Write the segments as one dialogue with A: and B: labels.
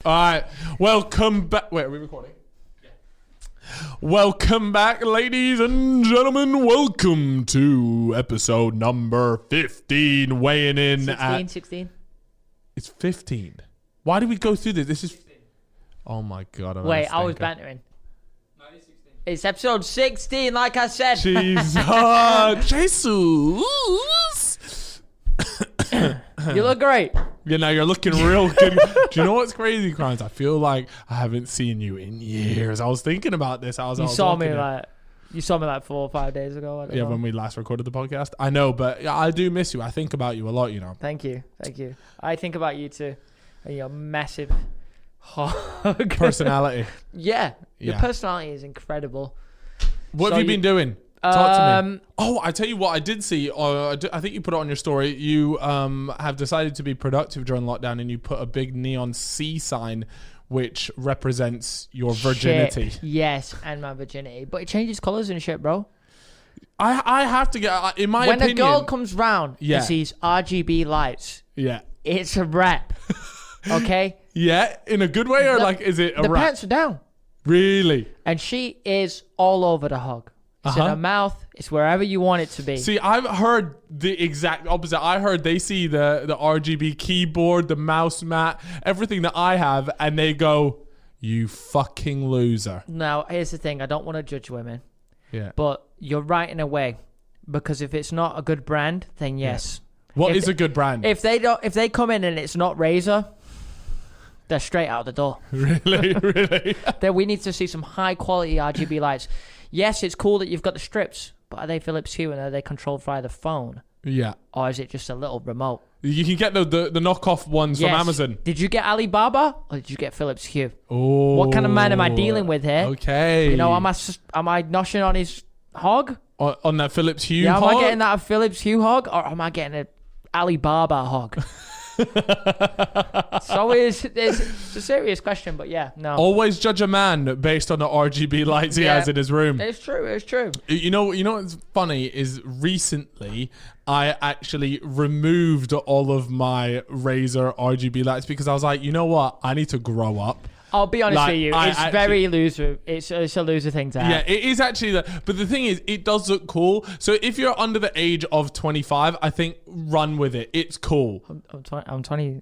A: All right. Welcome back. Wait, are we recording? Yeah. Welcome back, ladies and gentlemen. Welcome to episode number 15. Weighing in
B: 16.
A: It's 15. Why did we go through this? This is... Oh, my God.
B: Wait, I was bantering. It's episode 16, like I said.
A: Jesus.
B: You look great.
A: You know, you're looking real good. Do you know what's crazy, Crimes? I feel like I haven't seen you in years. I was thinking about this.
B: You saw me like 4 or 5 days ago. I don't know.
A: When we last recorded the podcast. I know, but I do miss you. I think about you a lot, you know.
B: Thank you. I think about you too. And your massive
A: personality.
B: Yeah. Your personality is incredible.
A: What have you been doing? Talk to me. Oh, I tell you what, I did see. I think you put it on your story. You have decided to be productive during lockdown, and you put a big neon C sign, which represents your virginity.
B: Yes, and my virginity, but it changes colors and shit, bro.
A: I have to get in my opinion.
B: When a girl comes round and sees RGB lights, it's a wrap. Okay.
A: Yeah, in a good way, or like, is it a
B: the
A: wrap?
B: pants are down.
A: Really?
B: And she is all over the hog. It's in her mouth. It's wherever you want it to be.
A: See, I've heard the exact opposite. I heard they see the RGB keyboard, the mouse mat, everything that I have, and they go, "You fucking loser." Now,
B: here's the thing. I don't want to judge women.
A: Yeah.
B: But you're right in a way, because if it's not a good brand, then yes.
A: Yeah. What is a good brand?
B: If they come in and it's not Razer, they're straight out the door.
A: Really?
B: Then we need to see some high quality RGB lights. Yes, it's cool that you've got the strips, but are they Philips Hue and are they controlled via the phone?
A: Yeah.
B: Or is it just a little remote?
A: You can get the knockoff ones from Amazon.
B: Did you get Alibaba or did you get Philips Hue?
A: Oh.
B: What kind of man am I dealing with here?
A: Okay.
B: You know, am I noshing on his hog?
A: On that Philips Hue hog?
B: Am I getting that Philips Hue hog or am I getting an Alibaba hog? So it's a serious question, but yeah, no.
A: Always judge a man based on the RGB lights he has in his room.
B: It's true.
A: You know what's funny is recently I actually removed all of my Razer RGB lights because I was like, you know what? I need to grow up.
B: I'll be honest with you. It's very loser. It's a loser thing to have.
A: Yeah, it is actually that. But the thing is, it does look cool. So if you're under the age of 25, I think run with it. It's cool.
B: I'm 20.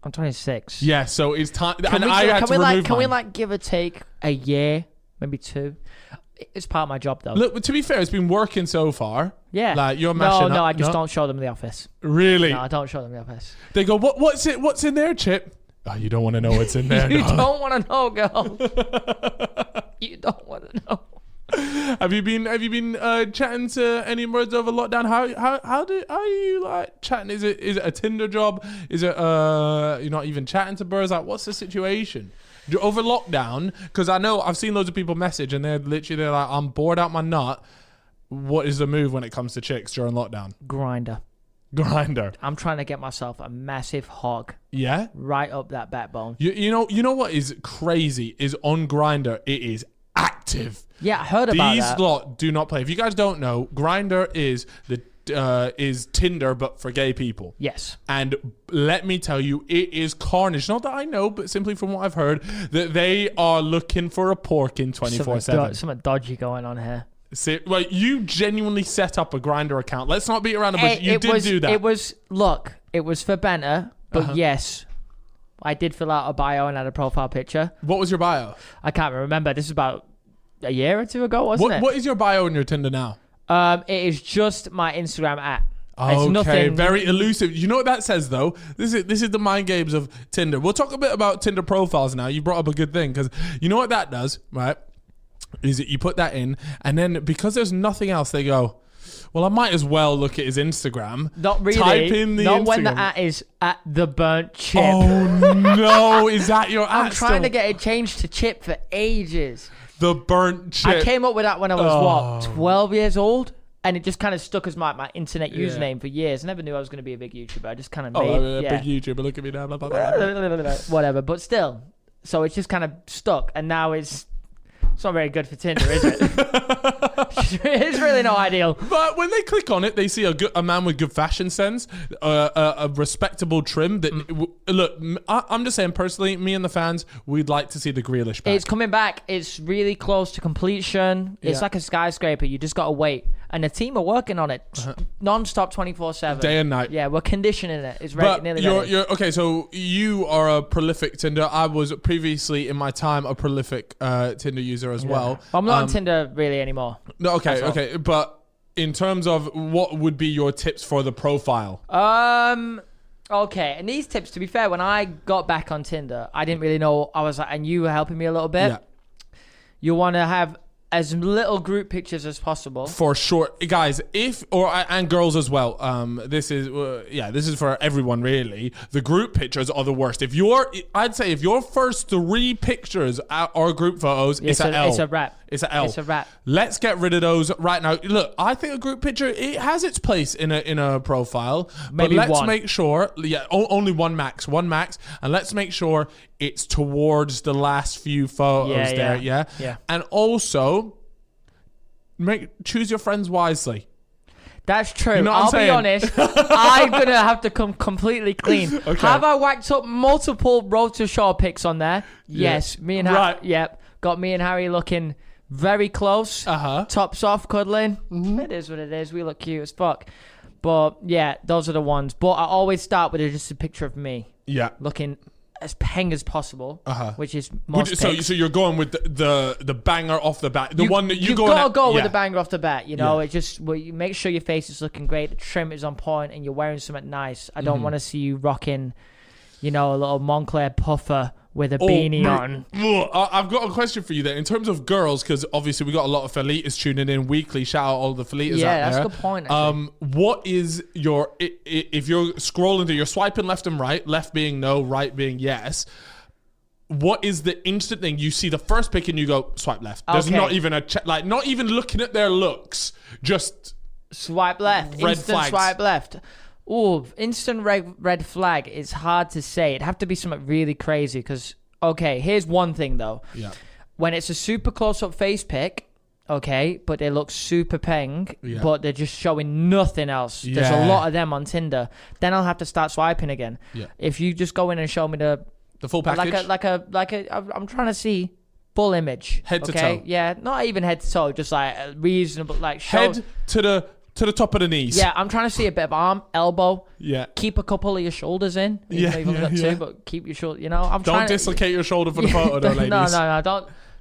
B: I'm 26.
A: Yeah, so it's time.
B: Can we give or take a year, maybe 2? It's part of my job though.
A: Look, to be fair, it's been working so far.
B: Yeah.
A: Like you're mashing up.
B: No, I just don't show them the office.
A: Really?
B: No, I don't show them the office.
A: They go, what's in there, Chip? Oh, you don't want to know what's in there.
B: You don't want to know, girl. You don't want to know.
A: Have you been chatting to any birds over lockdown? How are you like chatting? Is it a Tinder job? Is it you're not even chatting to birds? Like, what's the situation over lockdown? Because I know I've seen loads of people message and they're like, I'm bored out my nut. What is the move when it comes to chicks during lockdown?
B: Grinder. I'm trying to get myself a massive hog.
A: Yeah.
B: Right up that backbone.
A: You know what is crazy is on Grindr it is active.
B: Yeah, I heard about that.
A: These lot do not play. If you guys don't know, Grindr is is Tinder but for gay people.
B: Yes.
A: And let me tell you, it is carnage. Not that I know, but simply from what I've heard, that they are looking for a pork in 24/7.
B: Something dodgy going on here.
A: See, well, you genuinely set up a Grindr account. Let's not beat around the bush. You did do that.
B: It was for banter, but yes, I did fill out a bio and had a profile picture.
A: What was your bio?
B: I can't remember. This is about a year or 2 ago, wasn't it?
A: What is your bio on your Tinder now?
B: It is just my Instagram @.
A: Okay, nothing. Very elusive. You know what that says though? This is the mind games of Tinder. We'll talk a bit about Tinder profiles now. You brought up a good thing because you know what that does, right? Is that you put that in and then because there's nothing else, they go, well, I might as well look at his Instagram.
B: Not really.
A: Type in the
B: Not
A: Instagram.
B: when the is at the burnt chip.
A: Oh no, is that your
B: I'm trying to get it changed to chip for ages.
A: The burnt chip.
B: I came up with that when I was 12 years old. And it just kind of stuck as my internet username for years. I never knew I was going to be a big YouTuber. I just kind of made
A: big YouTuber. Look at me now. Blah, blah, blah.
B: Whatever. But still. So it's just kind of stuck. And now it's It's not very good for Tinder, is it? It's really not ideal.
A: But when they click on it, they see a man with good fashion sense, a respectable trim. Look, I'm just saying personally, me and the fans, we'd like to see the Grealish back.
B: It's coming back. It's really close to completion. It's like a skyscraper. You just got to wait. And the team are working on it non-stop 24/7.
A: Day and night.
B: Yeah, we're conditioning it. It's ready, nearly ready.
A: Okay, so you are a prolific Tinder. I was previously in my time a prolific Tinder user as well.
B: I'm not on Tinder really anymore.
A: No, okay. But in terms of what would be your tips for the profile?
B: Okay, and these tips, to be fair, when I got back on Tinder, I didn't really know. I was like, and you were helping me a little bit.
A: Yeah.
B: You want to have as little group pictures as possible.
A: For sure, guys. And girls as well. This is for everyone really. The group pictures are the worst. I'd say if your first 3 pictures are group photos, it's an L.
B: It's a wrap.
A: It's an L.
B: It's a wrap.
A: Let's get rid of those right now. Look, I think a group picture, it has its place in a profile.
B: Maybe
A: but let's
B: one.
A: make sure, only one max, and let's make sure it's towards the last few photos there. Yeah. And also, choose your friends wisely.
B: That's true.
A: You know what
B: I'll
A: I'm saying?
B: be honest. I'm going to have to come completely clean.
A: Okay.
B: Have I whacked up multiple Road to Shore pics on there? Yes. Me and Harry.
A: Right.
B: Yep. Got me and Harry looking very close. Tops off, cuddling. It is what it is. We look cute as fuck. But yeah, those are the ones. But I always start with just a picture of me.
A: Yeah.
B: Looking as peng as possible, which is most
A: so you're going with the banger off the bat, one that
B: you've got to go with the banger off the bat. You know, it just you make sure your face is looking great, the trim is on point, and you're wearing something nice. I don't want to see you rocking, a little Moncler puffer with a beanie on.
A: I've got a question for you there. In terms of girls, because obviously we got a lot of Felitas tuning in weekly. Shout out all the Felitas out there.
B: Yeah, that's a good point.
A: What is your... If you're scrolling through, you're swiping left and right, left being no, right being yes, what is the instant thing? You see the first pic and you go, swipe left. There's not even not even looking at their looks. Just...
B: Swipe left.
A: Red
B: Instant
A: flags.
B: swipe left. Oh, instant red flag is hard to say. It'd have to be something really crazy because, okay, here's one thing though.
A: Yeah.
B: When it's a super close-up face pic, okay, but they look super peng, but they're just showing nothing else.
A: Yeah.
B: There's a lot of them on Tinder. Then I'll have to start swiping again.
A: Yeah.
B: If you just go in and show me the
A: full package,
B: I'm trying to see full image.
A: Head to toe.
B: Yeah, not even head to toe, just like a reasonable, like show.
A: Head to the top of the knees.
B: Yeah, I'm trying to see a bit of arm, elbow.
A: Yeah.
B: Keep a couple of your shoulders in. Even though you've only got 2, but keep your shoulder.
A: Don't dislocate your shoulder for the photo, though, ladies.
B: No.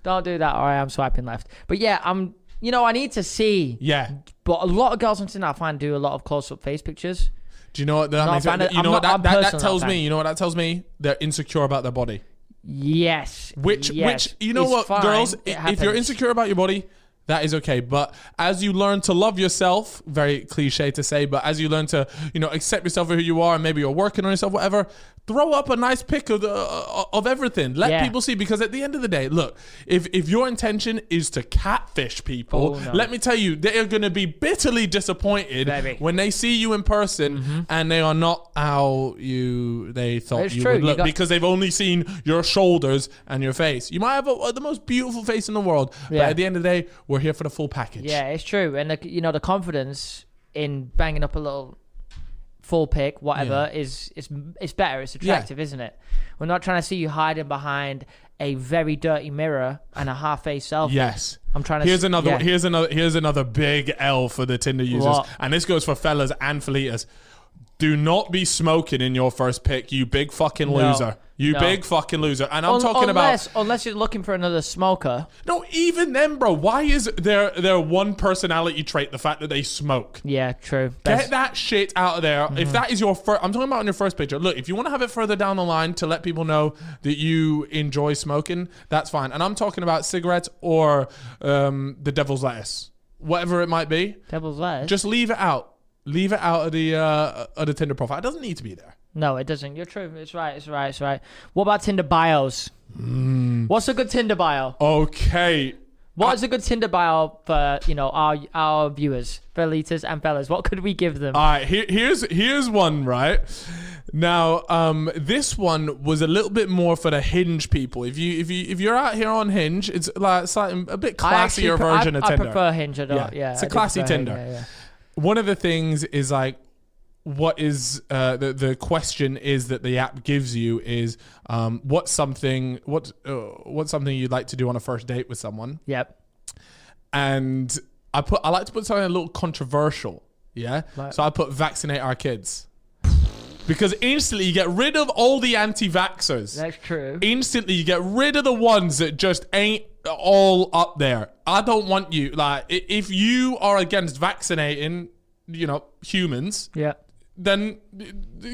B: Don't do that. Or I am swiping left. But yeah, I need to see.
A: Yeah.
B: But a lot of girls on Tinder I find do a lot of close-up face pictures.
A: Do you know what that means? You know what that tells me? You know what that tells me? They're insecure about their body.
B: Yes.
A: Which you know what,
B: fine.
A: girls? If you're insecure about your body, that is okay. But as you learn to love yourself, very cliche to say, but as you learn to, accept yourself for who you are, and maybe you're working on yourself, whatever, throw up a nice pic of everything. Let people see, because at the end of the day, look, if your intention is to catfish people, let me tell you, they are going to be bitterly disappointed when they see you in person and they are not how they thought you would look, because they've only seen your shoulders and your face. You might have the most beautiful face in the world, but at the end of the day, we're here for the full package.
B: Yeah, it's true. And the confidence in banging up a little full pic, whatever, is better. It's attractive, isn't it? We're not trying to see you hiding behind a very dirty mirror and a half-face selfie.
A: Yes.
B: I'm trying to.
A: Here's another big L for the Tinder users, and this goes for fellas and felitas. Do not be smoking in your first pic, you big fucking loser. Big fucking loser. And I'm talking about...
B: Unless you're looking for another smoker.
A: No, even then, bro. Why is their one personality trait the fact that they smoke?
B: Yeah, true.
A: Get that shit out of there. If that is your first... I'm talking about on your first picture. Look, if you want to have it further down the line to let people know that you enjoy smoking, that's fine. And I'm talking about cigarettes or the devil's lettuce. Whatever it might be.
B: Devil's lettuce?
A: Just leave it out. Leave it out of the Tinder profile. It doesn't need to be there.
B: No, it doesn't. You're true. It's right. What about Tinder bios? What's a good Tinder bio?
A: Okay.
B: What is a good Tinder bio for our viewers, felitas and fellas? What could we give them?
A: All right. Here's one, right? Now, this one was a little bit more for the Hinge people. If you're out here on Hinge, it's like slightly, a bit classier version of Tinder.
B: I prefer Hinge.
A: It's a classy Tinder.
B: Yeah.
A: One of the things is like, what is the question is that the app gives you is what's something you'd like to do on a first date with someone.
B: Yep.
A: And I like to put something a little controversial. Yeah.
B: Like,
A: so I put vaccinate our kids. Because instantly you get rid of all the anti-vaxxers.
B: That's true.
A: Instantly you get rid of the ones that just ain't all up there. I don't want you. Like, if you are against vaccinating, humans,
B: yeah,
A: then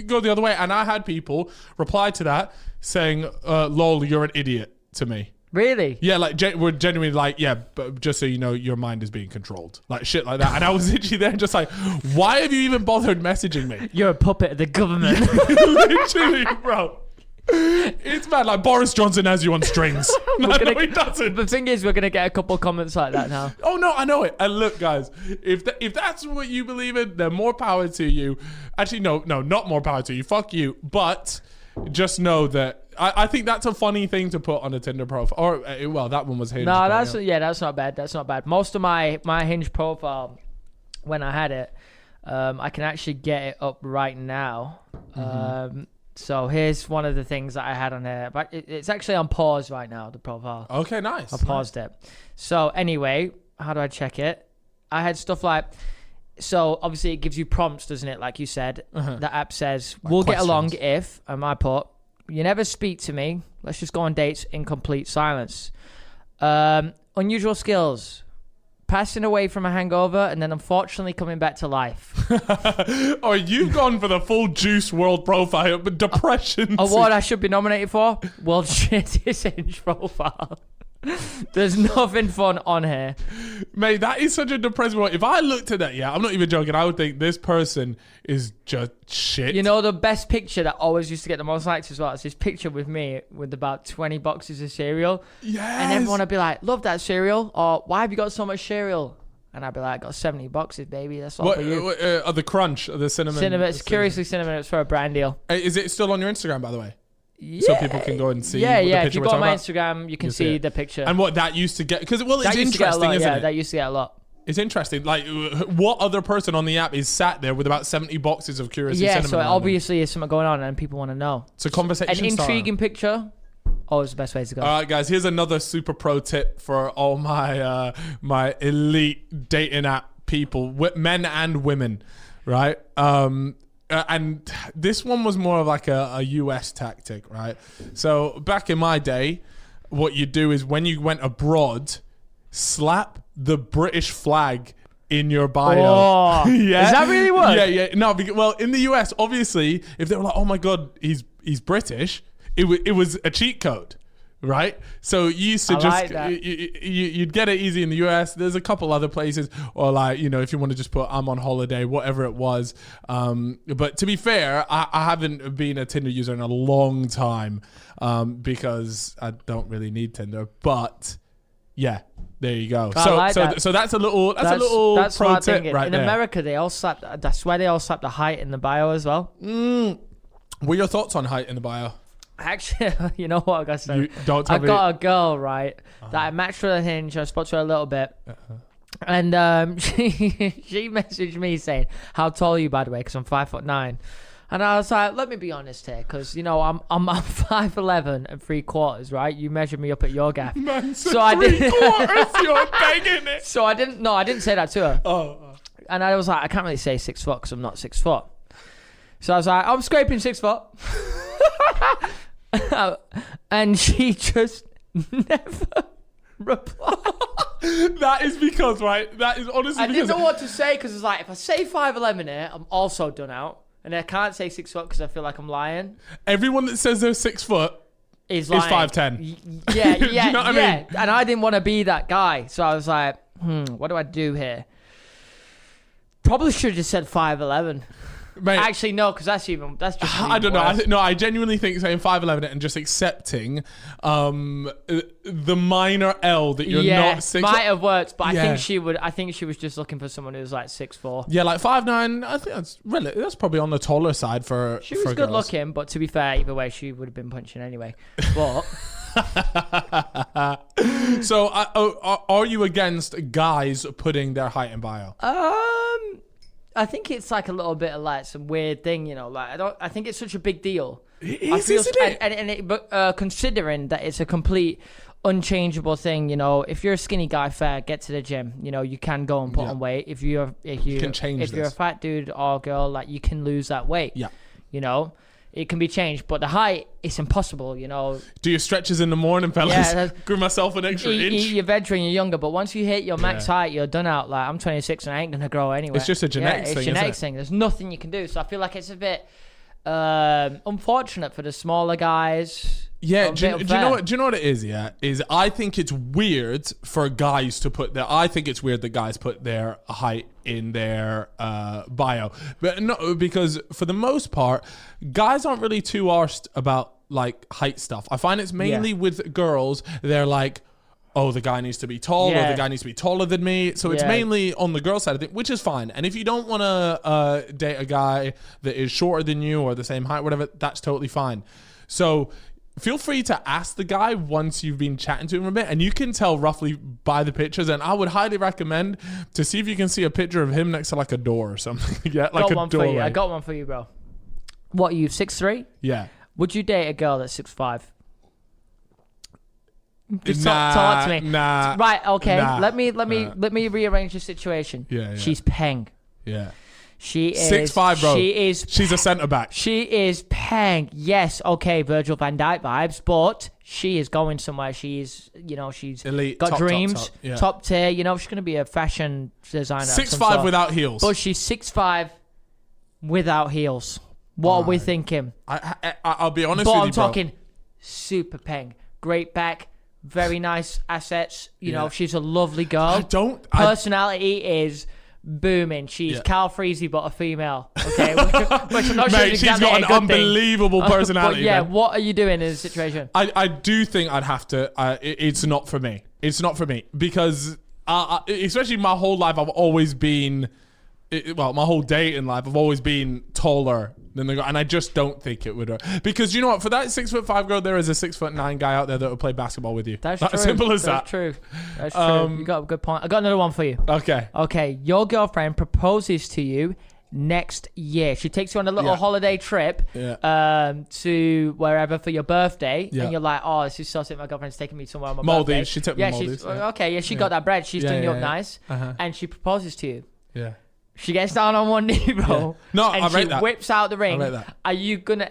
A: go the other way. And I had people reply to that saying, lol, you're an idiot to me.
B: Really?
A: Yeah, like we're genuinely like, yeah, but just so you know, your mind is being controlled. Like shit like that. And I was literally there just like, why have you even bothered messaging me?
B: You're a puppet of the government.
A: Literally, bro. It's mad. Like Boris Johnson has you on strings. No, he doesn't.
B: The thing is, we're going to get a couple comments like that now.
A: Oh, no, I know it. And look, guys, if that's what you believe in, then more power to you. Actually, no, not more power to you. Fuck you. But just know that I think that's a funny thing to put on a Tinder profile. Or, well, that one was Hinge.
B: No, that's not bad. That's not bad. Most of my Hinge profile, when I had it, I can actually get it up right now. Mm-hmm. So here's one of the things that I had on there. But it's actually on pause right now, the profile.
A: Okay, nice.
B: I paused it. So anyway, how do I check it? I had stuff like... So obviously it gives you prompts, doesn't it? Like you said, the app says, we'll get along if, and I put, you never speak to me. Let's just go on dates in complete silence. Unusual skills. Passing away from a hangover and then unfortunately coming back to life.
A: Oh, you've gone for the full Juice World profile, but depression.
B: Award I should be nominated for? World's shittiest Hinge profile. There's nothing fun on here.
A: Mate, that is such a depressing one. If I looked at that, I'm not even joking, I would think this person is just shit.
B: You know, the best picture that always used to get the most likes as well is this picture with me with about 20 boxes of cereal.
A: Yes.
B: And everyone would be like, love that cereal. Or why have you got so much cereal? And I'd be like, I got 70 boxes, baby. That's all for you.
A: The crunch, the cinnamon.
B: It's curiously cinnamon. It's for a brand deal.
A: Is it still on your Instagram, by the way?
B: Yeah.
A: So people can go and see.
B: Yeah.
A: The
B: If
A: picture
B: you
A: we're
B: go on my
A: talking
B: Instagram, you can see the picture.
A: And what that used to get, because it's interesting, isn't it?
B: That used to get a lot.
A: It's interesting. Like, what other person on the app is sat there with about 70 boxes of curious cinnamon?
B: Yeah, so obviously there's something going on and people want to know.
A: It's a conversation.
B: An intriguing picture. Always the best way to go.
A: All right, guys. Here's another super pro tip for all my my elite dating app people, men and women, right? And this one was more of like a US tactic, right? So back in my day, what you do is when you went abroad, slap the British flag in your bio.
B: Oh,
A: yeah.
B: Does that really work?
A: Yeah. No, well, in the US, obviously, if they were like, oh my God, he's British, it was a cheat code. Right, so you used to you'd get it easy in the US. There's a couple other places, or like if you want to just put I'm on holiday, whatever it was. But to be fair, I haven't been a Tinder user in a long time because I don't really need Tinder. But yeah, there you go. So that's a little pro tip right there.
B: In America, they all slap. That's why they all slap the height in the bio as well.
A: What are your thoughts on height in the bio?
B: Actually, you know what I got to say?
A: I
B: got a girl, right, that I matched with a Hinge. I spoke to her a little bit. And she messaged me saying, how tall are you, by the way? Because I'm 5'9". And I was like, let me be honest here, because, I'm 5'11" and 3/4, right? You measured me up at your gaff.
A: Man, so I did 3/4, you're begging it.
B: So I didn't say that to her.
A: Oh.
B: And I was like, I can't really say 6 foot because I'm not 6 foot. So I was like, I'm scraping 6 foot. And she just never replied.
A: That is because, right? That is honestly
B: I didn't know what to say because it's like, if I say 5'11" here, I'm also done out. And I can't say 6 foot because I feel like I'm lying.
A: Everyone that says they're 6 foot is 5'10".
B: Yeah,
A: Do you know what I mean?
B: And I didn't want to be that guy. So I was like, what do I do here? Probably should have just said 5'11".
A: Mate,
B: Actually, no, because that's just.
A: I don't know.
B: Worse.
A: I genuinely think saying 5'11" and just accepting the minor L that you're not 6.
B: Might have worked, but
A: Yeah.
B: I think she was just looking for someone who was like 6'4".
A: Yeah, like 5'9". I think that's probably on the taller side for.
B: She was
A: for
B: good
A: girls.
B: looking, but to be fair, either way, she would have been punching anyway. But
A: So, are you against guys putting their height in bio?
B: I think it's like a little bit of like some weird thing, you know. Like I think it's such a big deal.
A: It
B: I
A: is,
B: feel,
A: isn't it?
B: But considering that it's a complete unchangeable thing, you know, if you're a skinny guy, fair, get to the gym. You know, you can go and put on weight. If you
A: can change
B: if you're a
A: this.
B: fat dude or girl, like you can lose that weight.
A: Yeah.
B: You know, it can be changed, but the height, it's impossible. You know.
A: Do your stretches in the morning, fellas.
B: Yeah,
A: Give myself an extra inch.
B: Eat your veg when you're younger, but once you hit your max height, you're done out. Like I'm 26 and I ain't gonna grow anyway.
A: It's just a genetics thing,
B: It's genetics thing. There's nothing you can do. So I feel like it's a bit unfortunate for the smaller guys.
A: Yeah, do you know what it is? Yeah, is I think it's weird for guys to put their. I think it's weird that guys put their height in their bio, but no, because for the most part, guys aren't really too arsed about like height stuff. I find it's mainly with girls. They're like, oh, the guy needs to be tall, or the guy needs to be taller than me. So it's mainly on the girl side of it, which is fine. And if you don't want to date a guy that is shorter than you or the same height, whatever, that's totally fine. So feel free to ask the guy once you've been chatting to him a bit, and you can tell roughly by the pictures. And I would highly recommend to see if you can see a picture of him next to like a door or something. Yeah, like a doorway.
B: I got one for you, bro. What are you, 6'3"?
A: Yeah.
B: Would you date a girl that's 6'5"? Just
A: Nah,
B: talk to me.
A: nah,
B: Right, okay.
A: nah,
B: let me rearrange the situation.
A: Yeah.
B: She's peng.
A: Yeah.
B: She is
A: 6'5", bro. She's a centre back.
B: She is peng. Yes, okay, Virgil van Dijk vibes, but she is going somewhere. She's
A: Elite,
B: got
A: top,
B: dreams,
A: top, yeah.
B: top tier. You know, she's going to be a fashion designer.
A: 6'5" without heels.
B: But she's 6'5" without heels. What are we thinking?
A: I'll be honest
B: But
A: with
B: I'm
A: you, bro.
B: talking super peng. Great back. Very nice assets. You know, she's a lovely girl. Personality is booming. She's Cal Freezy, but a female. Okay, which I'm not sure.
A: Mate, she's got an unbelievable personality.
B: But yeah, what are you doing in this situation?
A: I do think I'd have to. It's not for me. It's not for me because, especially my whole life, I've always been. My whole dating life, I've always been taller than the girl, and I just don't think it would work. Because you know what? For that 6'5" girl, there is a 6'9" guy out there that will play basketball with you.
B: That's true.
A: As simple as that.
B: That's true. That's true. You got a good point. I got another one for you.
A: Okay.
B: Okay. Your girlfriend proposes to you next year. She takes you on a little holiday trip to wherever for your birthday, and you're like, oh, this is so sick. My girlfriend's taking me somewhere on my
A: Maldives.
B: birthday.
A: She took me Maldives.
B: Okay. Yeah, she got that bread. She's done you up nice, and she proposes to you.
A: Yeah.
B: She gets down on one knee, bro.
A: Yeah. No,
B: and
A: I rate
B: she
A: that.
B: whips out the ring.
A: I rate that.
B: Are you gonna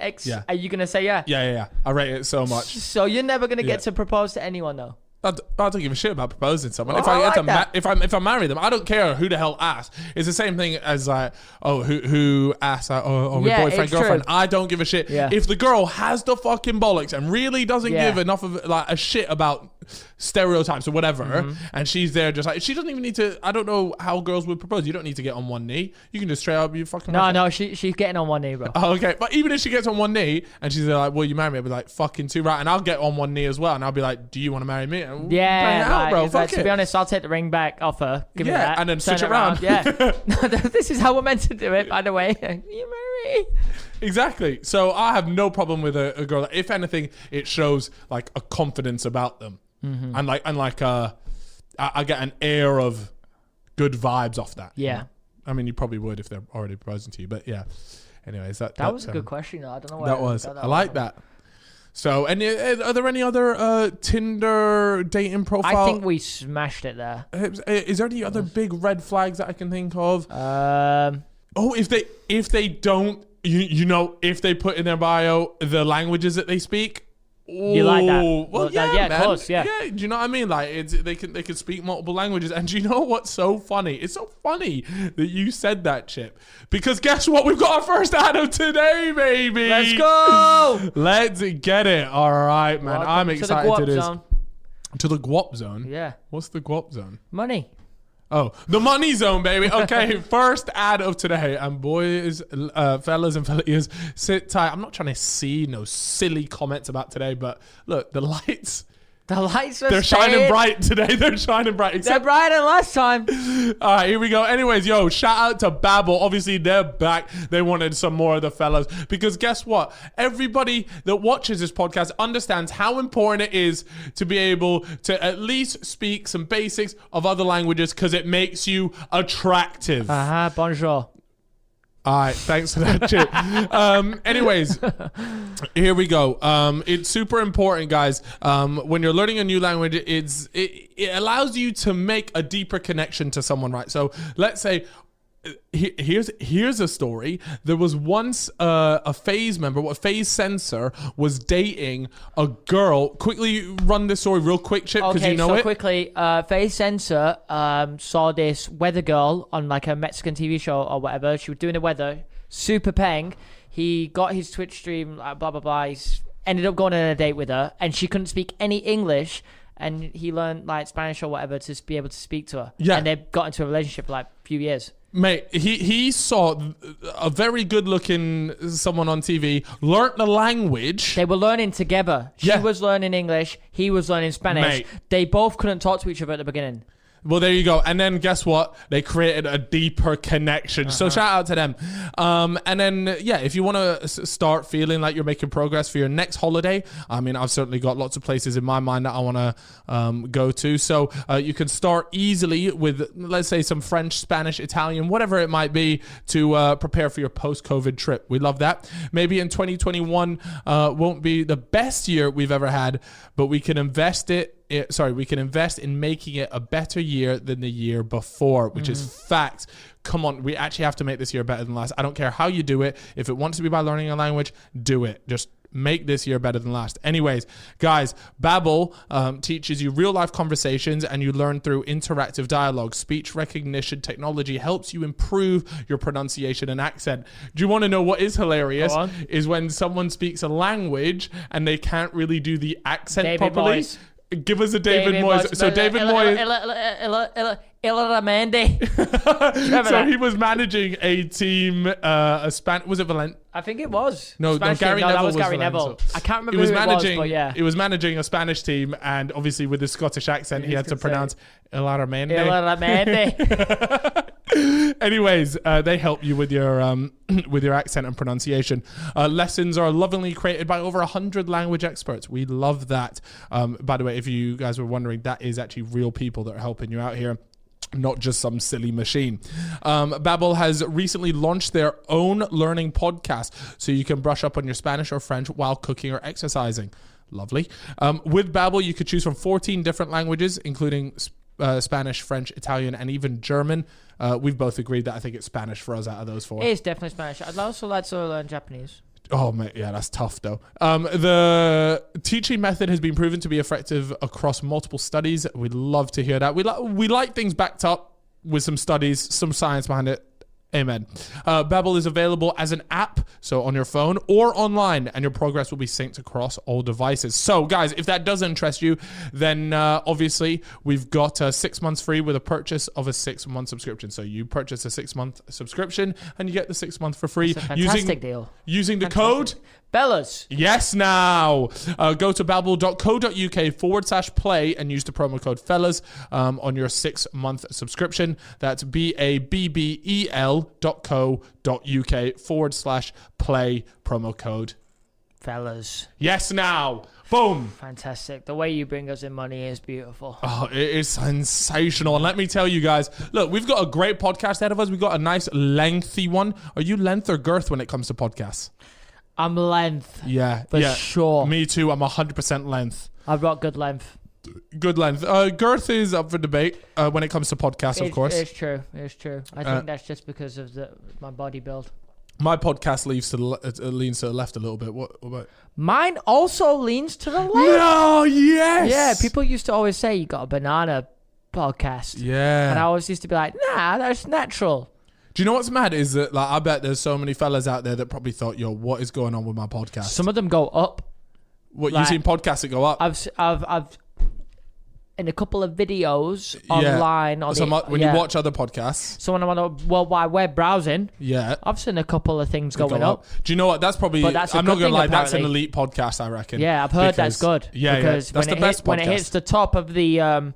B: Are you gonna say yeah?
A: Yeah. I rate it so much.
B: So you're never gonna get to propose to anyone though.
A: I don't give a shit about proposing to someone.
B: Oh,
A: If I marry them, I don't care who the hell asks. It's the same thing as like, who asks, my boyfriend, girlfriend.
B: True.
A: I don't give a shit.
B: Yeah.
A: If the girl has the fucking bollocks and really doesn't give enough of like a shit about stereotypes or whatever, and she's there just like, she doesn't even need to. I don't know how girls would propose. You don't need to get on one knee. You can just straight up you fucking.
B: No, she's getting on one knee, bro.
A: Oh, okay, but even if she gets on one knee and she's like, "Will you marry me?" I'll be like, "Fucking too right," and I'll get on one knee as well, and I'll be like, "Do you want to marry me?" And bro.
B: Fuck to be honest, I'll take the ring back off her. Give me that,
A: and then
B: turn
A: switch it around.
B: Yeah, this is how we're meant to do it. By the way, you marry me.
A: Exactly. So I have no problem with a girl. If anything, it shows like a confidence about them, and I get an air of good vibes off that.
B: Yeah.
A: You know? I mean, you probably would if they're already proposing to you, but yeah. Anyways, that
B: was a good question. Though. I don't know why
A: that was. I like that. So, are there any other Tinder dating profile?
B: I think we smashed it there.
A: Is there any other big red flags that I can think of? If they don't, if they put in their bio the languages that they speak.
B: You like that?
A: Well, yeah,
B: man.
A: Of
B: course, yeah.
A: Yeah, do you know what I mean? Like, they can speak multiple languages, and do you know what's so funny? It's so funny that you said that, Chip, because guess what? We've got our first ad of today, baby.
B: Let's go.
A: Let's get it. All right, man.
B: Welcome
A: I'm excited to do this.
B: zone.
A: To the guap zone.
B: Yeah.
A: What's the guap zone?
B: Money.
A: Oh, the money zone, baby. Okay, first ad of today. And boys, fellas and fellas, sit tight. I'm not trying to see no silly comments about today, but look, the lights.
B: The lights are
A: They're shining bright today. They're shining bright.
B: They're brighter than last time.
A: All right, here we go. Anyways, yo, shout out to Babbel. Obviously, they're back. They wanted some more of the fellas because guess what? Everybody that watches this podcast understands how important it is to be able to at least speak some basics of other languages because it makes you attractive.
B: Bonjour.
A: All right, thanks for that, Chip. Anyways, here we go. It's super important, guys. When you're learning a new language, it allows you to make a deeper connection to someone, right? So let's say, here's a story. There was once a phase member, a phase sensor, was dating a girl. Quickly run this story real quick, Chip, because you know it.
B: Quickly, phase sensor saw this weather girl on like a Mexican TV show or whatever. She was doing the weather, super peng. He got his Twitch stream, blah blah blah. He's ended up going on a date with her, and she couldn't speak any English. And he learned like Spanish or whatever to be able to speak to her. Yeah, and they got into a relationship for like a few years.
A: Mate, he saw a very good-looking someone on TV, learnt the language.
B: They were learning together. She was learning English. He was learning Spanish.
A: Mate.
B: They both couldn't talk to each other at the beginning.
A: Well, there you go. And then guess what? They created a deeper connection. So shout out to them. And then, yeah, if you want to start feeling like you're making progress for your next holiday, I mean, I've certainly got lots of places in my mind that I want to go to. So you can start easily with, let's say, some French, Spanish, Italian, whatever it might be to prepare for your post-COVID trip. We love that. Maybe in 2021 won't be the best year we've ever had, but we can invest we can invest in making it a better year than the year before, which is facts. Come on, we actually have to make this year better than last. I don't care how you do it. If it wants to be by learning a language, do it. Just make this year better than last. Anyways, guys, Babbel teaches you real-life conversations and you learn through interactive dialogue. Speech recognition technology helps you improve your pronunciation and accent. Do you want to know what is hilarious? Is when someone speaks a language and they can't really do the accent properly.
B: Moyes.
A: Give us a David Moyes. So David Moyes. So he was managing a team, was it Valent?
B: I think it was.
A: No, Gary Neville.
B: That was
A: Valent.
B: Gary Neville. I can't remember
A: who
B: it was,
A: but
B: yeah.
A: He was managing a Spanish team, and obviously with his Scottish accent, he had to pronounce Ilaramende. Anyways, they help you with your accent and pronunciation. Lessons are lovingly created by over 100 language experts. We love that. By the way, if you guys were wondering, that is actually real people that are helping you out here, not just some silly machine. Babbel has recently launched their own learning podcast, so you can brush up on your Spanish or French while cooking or exercising. Lovely. With Babbel, you could choose from 14 different languages, including Spanish, French, Italian, and even German. We've both agreed that I think it's Spanish for us out of those four.
B: It is definitely Spanish. I'd also like to learn Japanese.
A: Oh, mate, yeah, that's tough, though. The teaching method has been proven to be effective across multiple studies. We'd love to hear that. We like things backed up with some studies, some science behind it. Amen. Babbel is available as an app, so on your phone or online, and your progress will be synced across all devices. So, guys, if that does interest you, then obviously we've got 6 months free with a purchase of a 6-month subscription. So you purchase a 6-month subscription, and you get the 6 month for free.
B: That's a fantastic deal.
A: Using the code
B: Bellas.
A: Yes, now. Go to babbel.co.uk/play and use the promo code fellas on your 6-month subscription. That's babbel.co.uk/play promo code
B: fellas.
A: Yes, now. Boom.
B: Fantastic. The way you bring us in money is beautiful.
A: Oh, it is sensational. And let me tell you guys, look, we've got a great podcast ahead of us. We've got a nice lengthy one. Are you length or girth when it comes to podcasts?
B: I'm length.
A: Yeah.
B: For sure.
A: Me too. I'm 100% length.
B: I've got good length.
A: Good length. Girth is up for debate when it comes to podcasts, of course.
B: It's true. I think that's just because of my body build.
A: My podcast leans to the left a little bit. What about?
B: Mine also leans to the left.
A: No, yes.
B: Yeah, people used to always say you got a banana podcast.
A: Yeah.
B: And I always used to be like, nah, that's natural.
A: Do you know what's mad is that I bet there's so many fellas out there that probably thought, yo, what is going on with my podcast?
B: Some of them go up.
A: What, you've seen podcasts that go up?
B: I've in a couple of videos online. On
A: when you watch other podcasts.
B: So when I'm on a World Wide Web browsing, I've seen a couple of things going up.
A: Do you know what? That's probably, I'm not going to lie, that's an elite podcast, I reckon.
B: Yeah, I've heard that's good.
A: Yeah, because that's the best podcast.
B: When it hits the top of the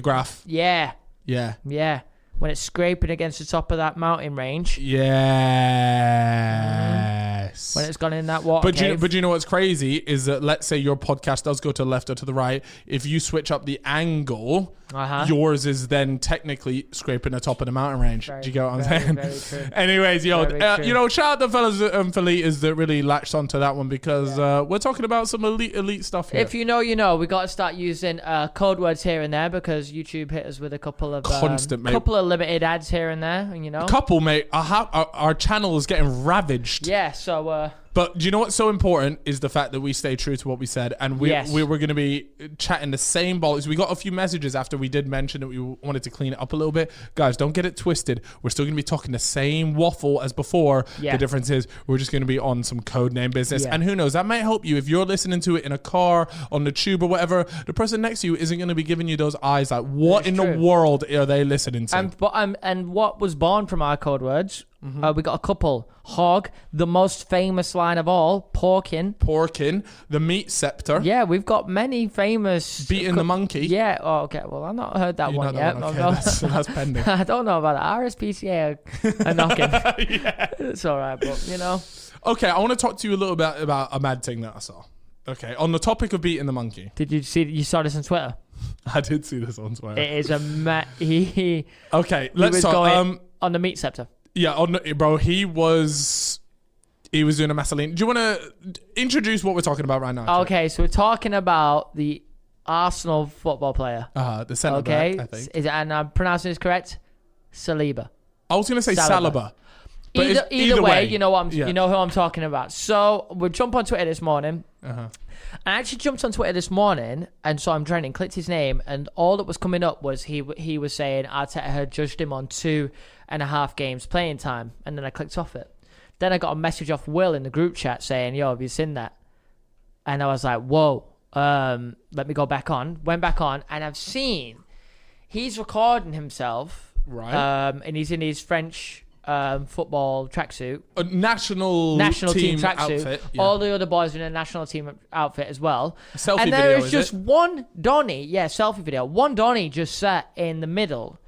A: graph.
B: Yeah.
A: Yeah.
B: Yeah. When it's scraping against the top of that mountain range.
A: Yes.
B: When it's gone in that water cave.
A: But you know what's crazy is that, let's say your podcast does go to the left or to the right. If you switch up the angle, yours is then technically scraping the top of the mountain range. Do you get what I'm saying?
B: Very true.
A: Anyways, shout out the fellas for leaders that really latched onto that one, because we're talking about some elite stuff here.
B: If you know, you know. We got to start using code words here and there, because YouTube hit us with a couple of limited ads here and there, and you know.
A: A couple, mate. Our channel is getting ravaged.
B: Yeah, so
A: but do you know what's so important is the fact that we stay true to what we said, and we were going to be chatting the same bollocks. We got a few messages after we did mention that we wanted to clean it up a little bit. Guys, don't get it twisted. We're still going to be talking the same waffle as before. The difference is we're just going to be on some code name business, and who knows, that might help you if you're listening to it in a car, on the tube or whatever. The person next to you isn't going to be giving you those eyes like, what in the world are they listening to?
B: And what was born from our code words? We got a couple. Hog, the most famous line of all. Porkin, the meat scepter. Yeah, we've got many famous.
A: Beating the monkey.
B: Yeah. Oh, okay. Well, I've not heard that one yet.
A: Okay, that's pending.
B: I don't know about that. RSPCA are knocking. It's all right, but you know.
A: Okay, I want to talk to you a little bit about a mad thing that I saw. Okay, on the topic of beating the monkey.
B: Did you see? You saw this on Twitter?
A: I did see this on Twitter.
B: It is a
A: Okay, let's talk.
B: On the meat scepter.
A: Yeah, bro, he was doing a massive. Do you want to introduce what we're talking about right now?
B: Okay, so we're talking about the Arsenal football player.
A: The centre back, I think.
B: And I'm pronouncing this correct? Saliba.
A: I was going to say Saliba.
B: But either way, you know you know who I'm talking about. So we jump on Twitter this morning. I actually jumped on Twitter this morning and saw him trending, clicked his name, and all that was coming up was he was saying Arteta had judged him on 2.5 games playing time, and then I clicked off it. Then I got a message off Will in the group chat saying, "Yo, have you seen that?" And I was like, "Whoa, let me go back on." Went back on, and I've seen he's recording himself,
A: right?
B: And he's in his French football tracksuit,
A: a national team tracksuit.
B: Yeah. All the other boys in a national team outfit as well.
A: Selfie
B: and there
A: video,
B: is just one Donny, selfie video. One Donny just sat in the middle,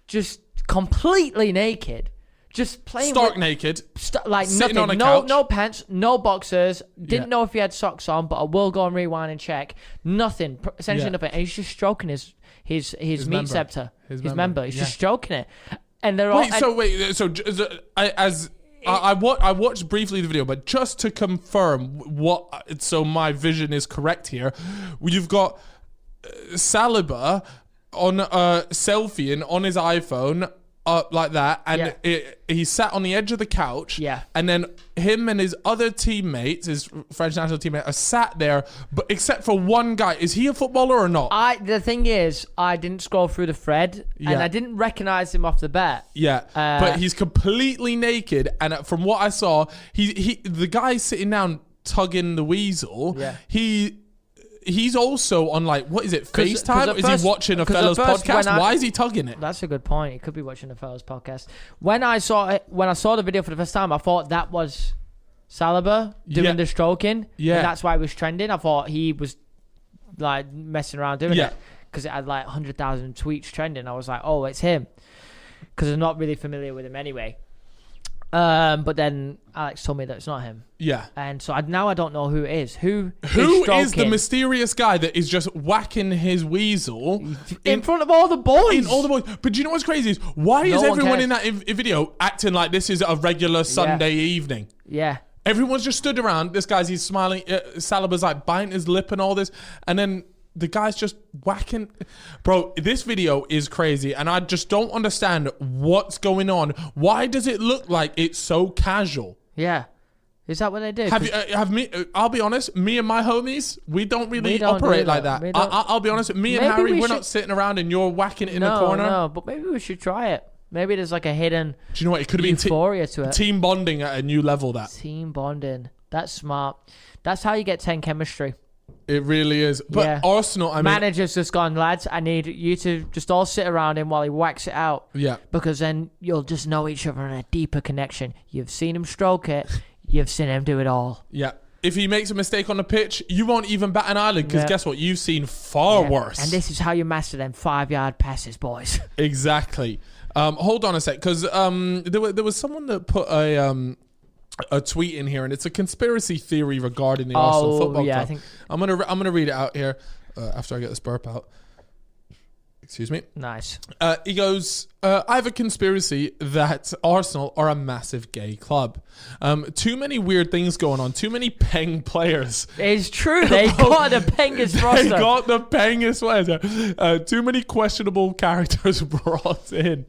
B: just completely naked, just playing
A: stark naked,
B: like
A: sitting
B: nothing.
A: on a couch.
B: No pants, no boxers. Didn't know if he had socks on, but I will go and rewind and check. Nothing, essentially nothing. And he's just stroking his meat scepter, his member. He's just stroking it. And they're all. I watched briefly the video, but just to confirm so my vision is correct here, you've got Saliba on a selfie and on his iPhone like that, and he sat on the edge of the couch, and then him and his other teammates, his French national teammate, are sat there, but except for one guy. Is he a footballer or not? The thing is, I didn't scroll through the thread, and I didn't recognize him off the bat.
A: But he's completely naked, and from what I saw, the guy sitting down tugging the weasel. He's also on, like, what is it, FaceTime? Is he watching a fellow's podcast? Why is he tugging it?
B: That's a good point. He could be watching a fellow's podcast. When I saw the video for the first time, I thought that was Saliba doing the stroking. And that's why it was trending. I thought he was like messing around doing it because it had like 100,000 tweets trending. I was like, oh, it's him, because I'm not really familiar with him anyway. But then Alex told me that it's not him. And so now I don't know who it is. Who is
A: the mysterious guy that is just whacking his weasel
B: in front of all the boys?
A: But do you know what's crazy is why is everyone in that video acting like this is a regular Sunday evening? Everyone's just stood around. He's smiling. Saliba's like biting his lip and all this, and then the guy's just whacking. Bro, this video is crazy, and I just don't understand what's going on. Why does it look like it's so casual?
B: Is that what they do?
A: I'll be honest, me and my homies, we don't really operate like that. I'll be honest, me and Harry, we're not sitting around and you're whacking it in the corner.
B: No, but maybe we should try it. Maybe there's like a hidden
A: Do you know what? It could have been
B: euphoria to it.
A: Team bonding at a new level. Team
B: bonding. That's smart. That's how you get 10 chemistry.
A: It really is. But
B: Yeah.
A: Arsenal, I mean,
B: Manager's just gone, lads. I need you to just all sit around him while he whacks it out.
A: yeah,
B: Because then you'll just know each other in a deeper connection. You've seen him stroke it. You've seen him do it all.
A: yeah. If he makes a mistake on the pitch, you won't even bat an eyelid because
B: Yeah.
A: guess what? You've seen far worse.
B: And this is how you master them 5-yard passes, boys.
A: Exactly. Hold on a sec, because there was someone that put a tweet in here, and it's a conspiracy theory regarding the Arsenal Football
B: yeah,
A: Club.
B: I think
A: I'm gonna read it out here after I get this burp out. Excuse me.
B: nice.
A: He goes, I have a conspiracy that Arsenal are a massive gay club. Too many weird things going on. Too many peng players.
B: It's true. They got the Pengus roster.
A: They got the pengest players. Too many questionable characters brought in.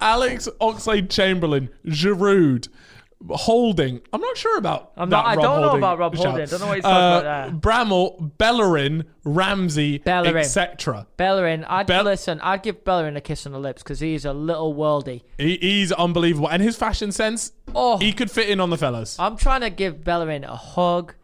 A: Alex Oxlade-Chamberlain, Giroud, Holding. I'm not sure about
B: I
A: Rob
B: don't know
A: Holding
B: about Rob
A: shout.
B: Holding. I don't know what he's talking about there.
A: Bramall, Bellerin, Ramsey,
B: Bellerin.
A: etc.
B: Bellerin, I'd give Bellerin a kiss on the lips because he's a little worldy.
A: He's unbelievable. And his fashion sense,
B: Oh,
A: he could fit in on the fellas.
B: I'm trying to give Bellerin a hug,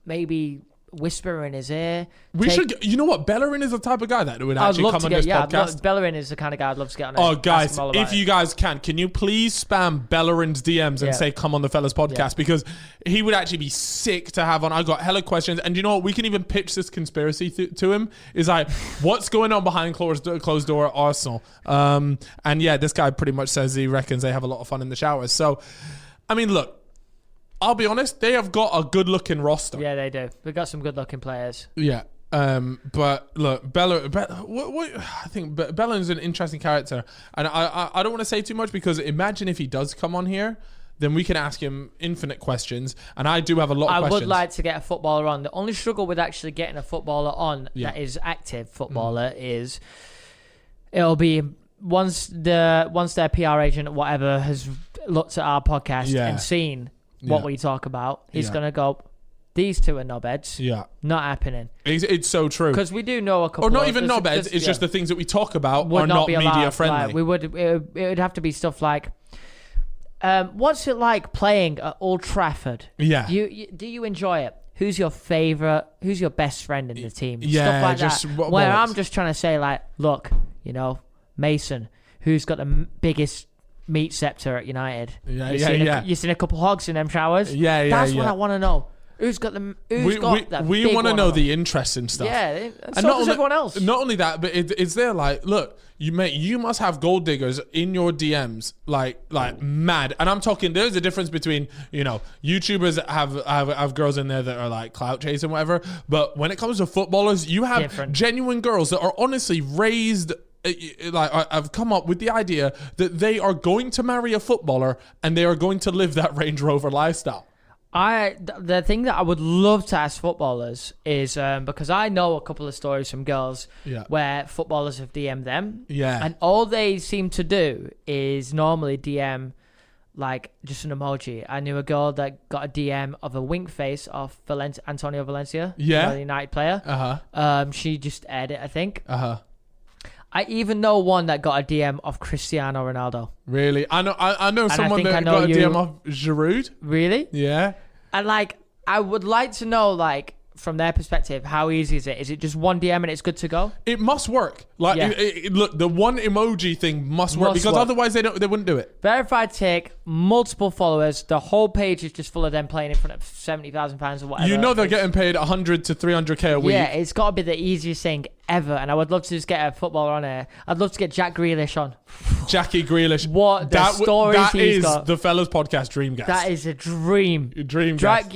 B: maybe whisper in his ear.
A: You know what? Bellerin is the type of guy that would
B: I'd
A: actually
B: love
A: come
B: to
A: on
B: get.
A: this
B: Yeah,
A: podcast.
B: Bellerin is the kind of guy I'd love to get on.
A: Oh,
B: ask
A: guys,
B: him all about
A: if you guys can you please spam Bellerin's DMs and say, come on the fellas podcast, because he would actually be sick to have on. I got hella questions. And you know what? We can even pitch this conspiracy to him. Is like, what's going on behind closed door at Arsenal? And yeah, this guy pretty much says he reckons they have a lot of fun in the showers. So, I mean, look, I'll be honest, they have got a good-looking roster.
B: Yeah, they do. They've got some good-looking players.
A: Yeah. But look, I think Bellerin's an interesting character, and I don't want to say too much because imagine if he does come on here, then we can ask him infinite questions, and I do have a lot of questions.
B: I would like to get a footballer on. The only struggle with actually getting a footballer on that is active footballer is it'll be once their PR agent or whatever has looked at our podcast and seen what we talk about, he's gonna go, these two are knobheads. Yeah. Not happening.
A: It's so true.
B: Because we do know a couple
A: or not even knobheads, it's just the things that we talk about are not media friendly.
B: Like, it would have to be stuff like, what's it like playing at Old Trafford? Yeah. Do you enjoy it? Who's your favorite? Who's your best friend in the team? Stuff like that. Where I'm just trying to say, like, look, Mason, who's got the biggest meat scepter at United. You've seen a couple hogs in them showers. That's what I want to know. Who's got the? We
A: want to know the interesting stuff.
B: Yeah, and so does everyone else.
A: Not only that, but it's there. Like, look, you must have gold diggers in your DMs, like mad. And I'm talking. There's a difference between YouTubers have girls in there that are like clout chasing, whatever. But when it comes to footballers, you have genuine girls that are honestly raised. Like, I've come up with the idea that they are going to marry a footballer and they are going to live that Range Rover lifestyle.
B: The thing that I would love to ask footballers is because I know a couple of stories from girls where footballers have DM'd them, and all they seem to do is normally DM like just an emoji. I knew a girl that got a DM of a wink face of Antonio Valencia, the United player. She just aired it, I think. I even know one that got a DM of Cristiano Ronaldo.
A: Really? I know someone that got a DM of Giroud.
B: Really?
A: Yeah.
B: And like, I would like to know, like, from their perspective, how easy is it? Is it just one DM and it's good to go?
A: It must work. Like, look, the one emoji thing must work because otherwise they wouldn't do it.
B: Verified tick, multiple followers. The whole page is just full of them playing in front of £70,000 or whatever. They're getting
A: paid 100 to 300k a week.
B: Yeah, it's got to be the easiest thing ever. And I would love to just get a footballer on here. I'd love to get Jack Grealish on.
A: Jackie Grealish.
B: What the stories he's got.
A: The Fellas Podcast dream guest.
B: That is a dream.
A: Dream guest.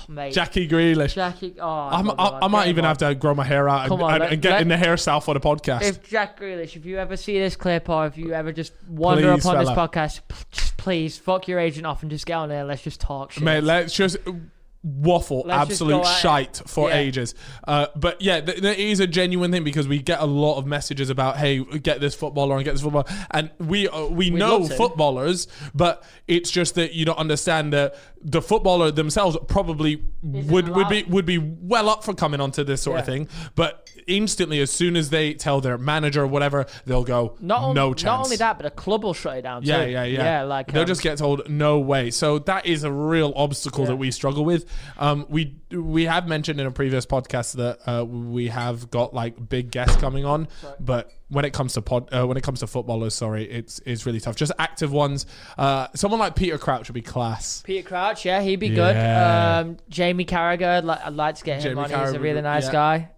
B: Mate.
A: Jackie Grealish. I might even have to grow my hair out and get in the hairstyle for the podcast.
B: If Jack Grealish, if you ever see this clip or if you ever just wander upon this podcast, just please fuck your agent off and just get on there. Let's just talk shit.
A: Mate, let's just waffle absolute shite for ages. But yeah, it is a genuine thing because we get a lot of messages about, hey, get this footballer and get this footballer. And we know footballers, but it's just that you don't understand that the footballer themselves probably would be well up for coming onto this sort of thing, but instantly as soon as they tell their manager or whatever, they'll go no chance.
B: Not only that, but a club will shut it down too.
A: Yeah, like they'll just get told no way. So that is a real obstacle that we struggle with. We have mentioned in a previous podcast that we have got like big guests coming on, but when it comes to footballers, it's really tough. Just active ones. Someone like Peter Crouch would be class.
B: Peter Crouch, yeah, he'd be good. Jamie Carragher, I'd like to get him on. He's a really nice guy.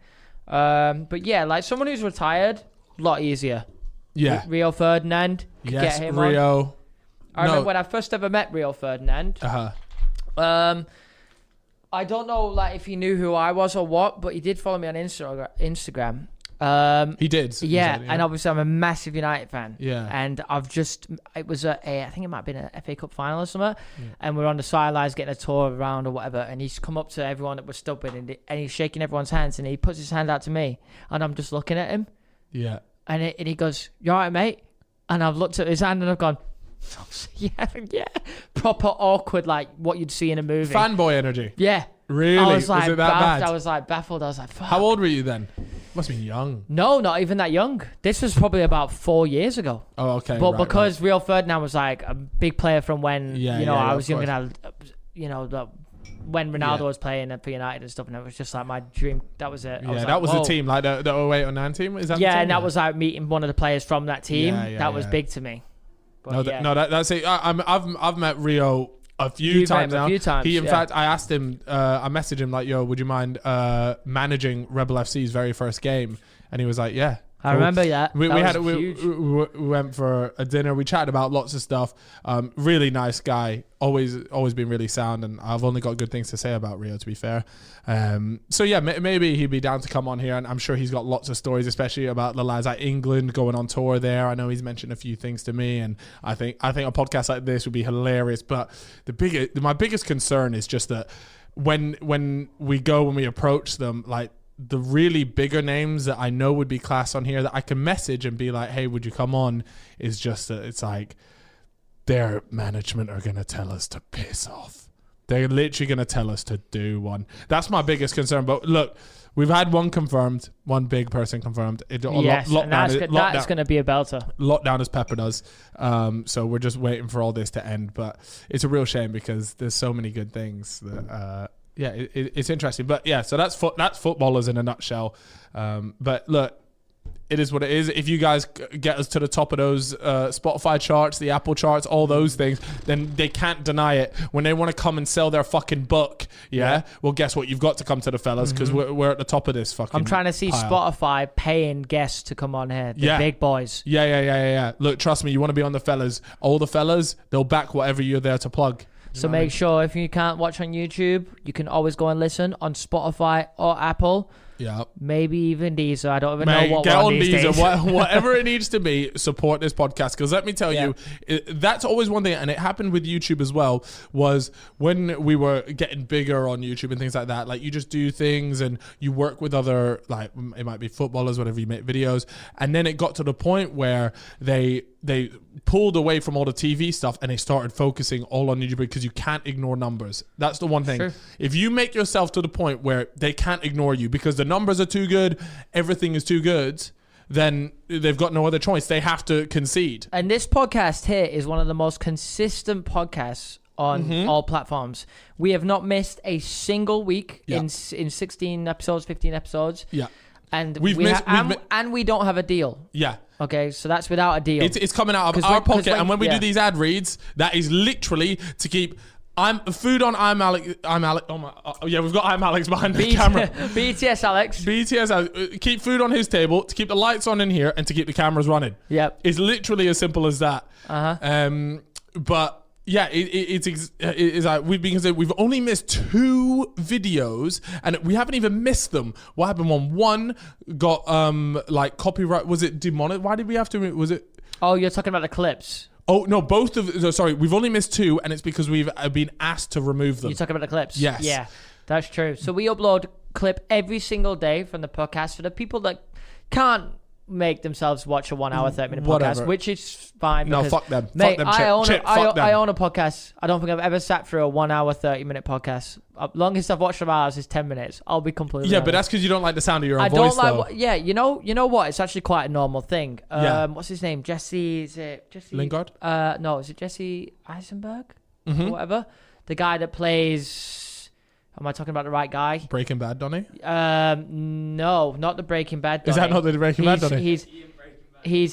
B: But yeah, like someone who's retired, a lot easier.
A: Yeah.
B: Rio Ferdinand, get him
A: Rio.
B: on. I remember when I first ever met Rio Ferdinand. I don't know like if he knew who I was or what, but he did follow me on Instagram.
A: He did.
B: Yeah, and obviously I'm a massive United fan.
A: Yeah.
B: And it was I think it might have been an FA Cup final or something. Yeah. And we're on the sidelines getting a tour around or whatever. And he's come up to everyone that was stood with and he's shaking everyone's hands and he puts his hand out to me. And I'm just looking at him.
A: Yeah.
B: And he goes, "You all right, mate?" And I've looked at his hand and I've gone, yeah. Proper awkward, like what you'd see in a movie.
A: Fanboy energy.
B: Yeah.
A: Really? Was it that bad?
B: I was like baffled. I was like, fuck.
A: How old were you then? Must have been young.
B: No, not even that young. This was probably about 4 years ago.
A: Oh, okay.
B: But because Rio Ferdinand was like a big player from when I was young, and when Ronaldo was playing for United and stuff, and it was just like my dream. That was it.
A: That was the team, like the 08 or 09 team. Is that?
B: Yeah,
A: the team?
B: And that was like meeting one of the players from that team. That was big to me. But
A: that's it. I've met Rio a few times now. He, in fact, I asked him, I messaged him like, "Yo, would you mind managing Rebel FC's very first game?" And he was like, "Yeah."
B: I remember that.
A: We went for a dinner. We chatted about lots of stuff. Really nice guy. Always been really sound, and I've only got good things to say about Rio, to be fair. So yeah, maybe he'd be down to come on here, and I'm sure he's got lots of stories, especially about the lads at England going on tour there. I know he's mentioned a few things to me, and I think a podcast like this would be hilarious. But my biggest concern is just that when we approach them, like, the really bigger names that I know would be class on here that I can message and be like, "Hey, would you come on?" is just that it's like their management are going to tell us to piss off. They're literally going to tell us to do one. That's my biggest concern. But look, we've had one confirmed, one big person confirmed.
B: That's going to be a belter.
A: Lockdown has peppered us. So we're just waiting for all this to end. But it's a real shame because there's so many good things that... it's interesting, but yeah. So that's footballers in a nutshell. But look, it is what it is. If you guys get us to the top of those Spotify charts, the Apple charts, all those things, then they can't deny it. When they want to come and sell their fucking book, well, guess what? You've got to come to the fellas because we're at the top of this fucking.
B: I'm trying to see
A: pile.
B: Spotify paying guests to come on here. The big boys.
A: Yeah. Look, trust me, you want to be on the fellas. All the fellas, they'll back whatever you're there to plug.
B: So make sure if you can't watch on YouTube, you can always go and listen on Spotify or Apple.
A: Yeah.
B: Maybe even Deezer. I don't even know what
A: get
B: one
A: on
B: these days.
A: Whatever it needs to be, support this podcast. Because let me tell you, that's always one thing, and it happened with YouTube as well, was when we were getting bigger on YouTube and things like that, like you just do things and you work with other, like it might be footballers, whatever, you make videos. And then it got to the point where they pulled away from all the TV stuff and they started focusing all on YouTube because you can't ignore numbers. That's the one thing. Sure. If you make yourself to the point where they can't ignore you because the numbers are too good, everything is too good, then they've got no other choice. They have to concede.
B: And this podcast here is one of the most consistent podcasts on all platforms. We have not missed a single week in 16 episodes, 15 episodes.
A: Yeah.
B: And we don't have a deal.
A: Yeah.
B: Okay, so that's without a deal.
A: It's coming out of our pocket, and when we do these ad reads, that is literally to keep food on I'm Alex. Oh my, we've got I'm Alex behind the camera.
B: BTS Alex.
A: Keep food on his table to keep the lights on in here and to keep the cameras running.
B: Yep.
A: It's literally as simple as that. But yeah, it's like we've only missed 2 videos, and we haven't even missed them. What happened when one got like copyright? Was it demonetized? Why did we have to? Was it?
B: Oh, you're talking about the clips.
A: Oh no, both of. Sorry, we've only missed 2, and it's because we've been asked to remove them.
B: You're talking about the clips.
A: Yes.
B: Yeah, that's true. So we upload clip every single day from the podcast for the people that can't make themselves watch a 1 hour 30-minute
A: Whatever.
B: podcast, which is fine.
A: No,
B: Because,
A: fuck them.
B: mate,
A: Fuck them,
B: I own a podcast. I don't think I've ever sat through a 1 hour 30-minute podcast. Longest I've watched of ours is 10 minutes. I'll be completely honest.
A: but that's because you don't like the sound of your own
B: I
A: voice,
B: don't
A: though.
B: like. You know what? It's actually quite a normal thing. What's his name? Jesse? Is it Jesse
A: Lingard?
B: No, is it Jesse Eisenberg
A: Mm-hmm.
B: or whatever? The guy that plays. Am I talking about the right guy?
A: Breaking Bad, Donnie?
B: No, not the Breaking Bad.
A: Is that not the Breaking Bad, Donnie?
B: He's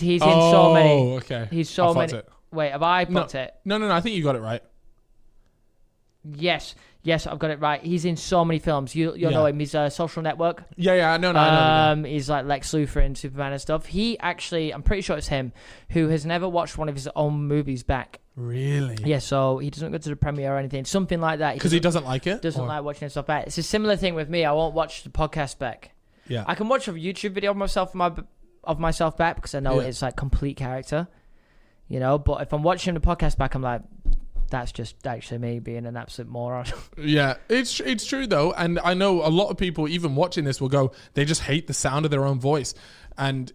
B: in so many.
A: Oh, okay.
B: He's so
A: fucked
B: many.
A: it.
B: Wait, have I put it?
A: No. I think you got it right.
B: Yes, I've got it right. He's in so many films. You'll know him. He's a Social Network.
A: Yeah. I know.
B: He's like Lex Luthor in Superman and stuff. He actually, I'm pretty sure it's him, who has never watched one of his own movies back.
A: Really?
B: Yeah, so he doesn't go to the premiere or anything. Something like that.
A: Because he doesn't like it?
B: Doesn't like watching himself back. It's a similar thing with me. I won't watch the podcast back.
A: Yeah.
B: I can watch a YouTube video of myself back because I know it's like complete character. You know, but if I'm watching the podcast back, I'm like, that's just actually me being an absolute moron.
A: Yeah, it's true though, and I know a lot of people even watching this will go, they just hate the sound of their own voice, and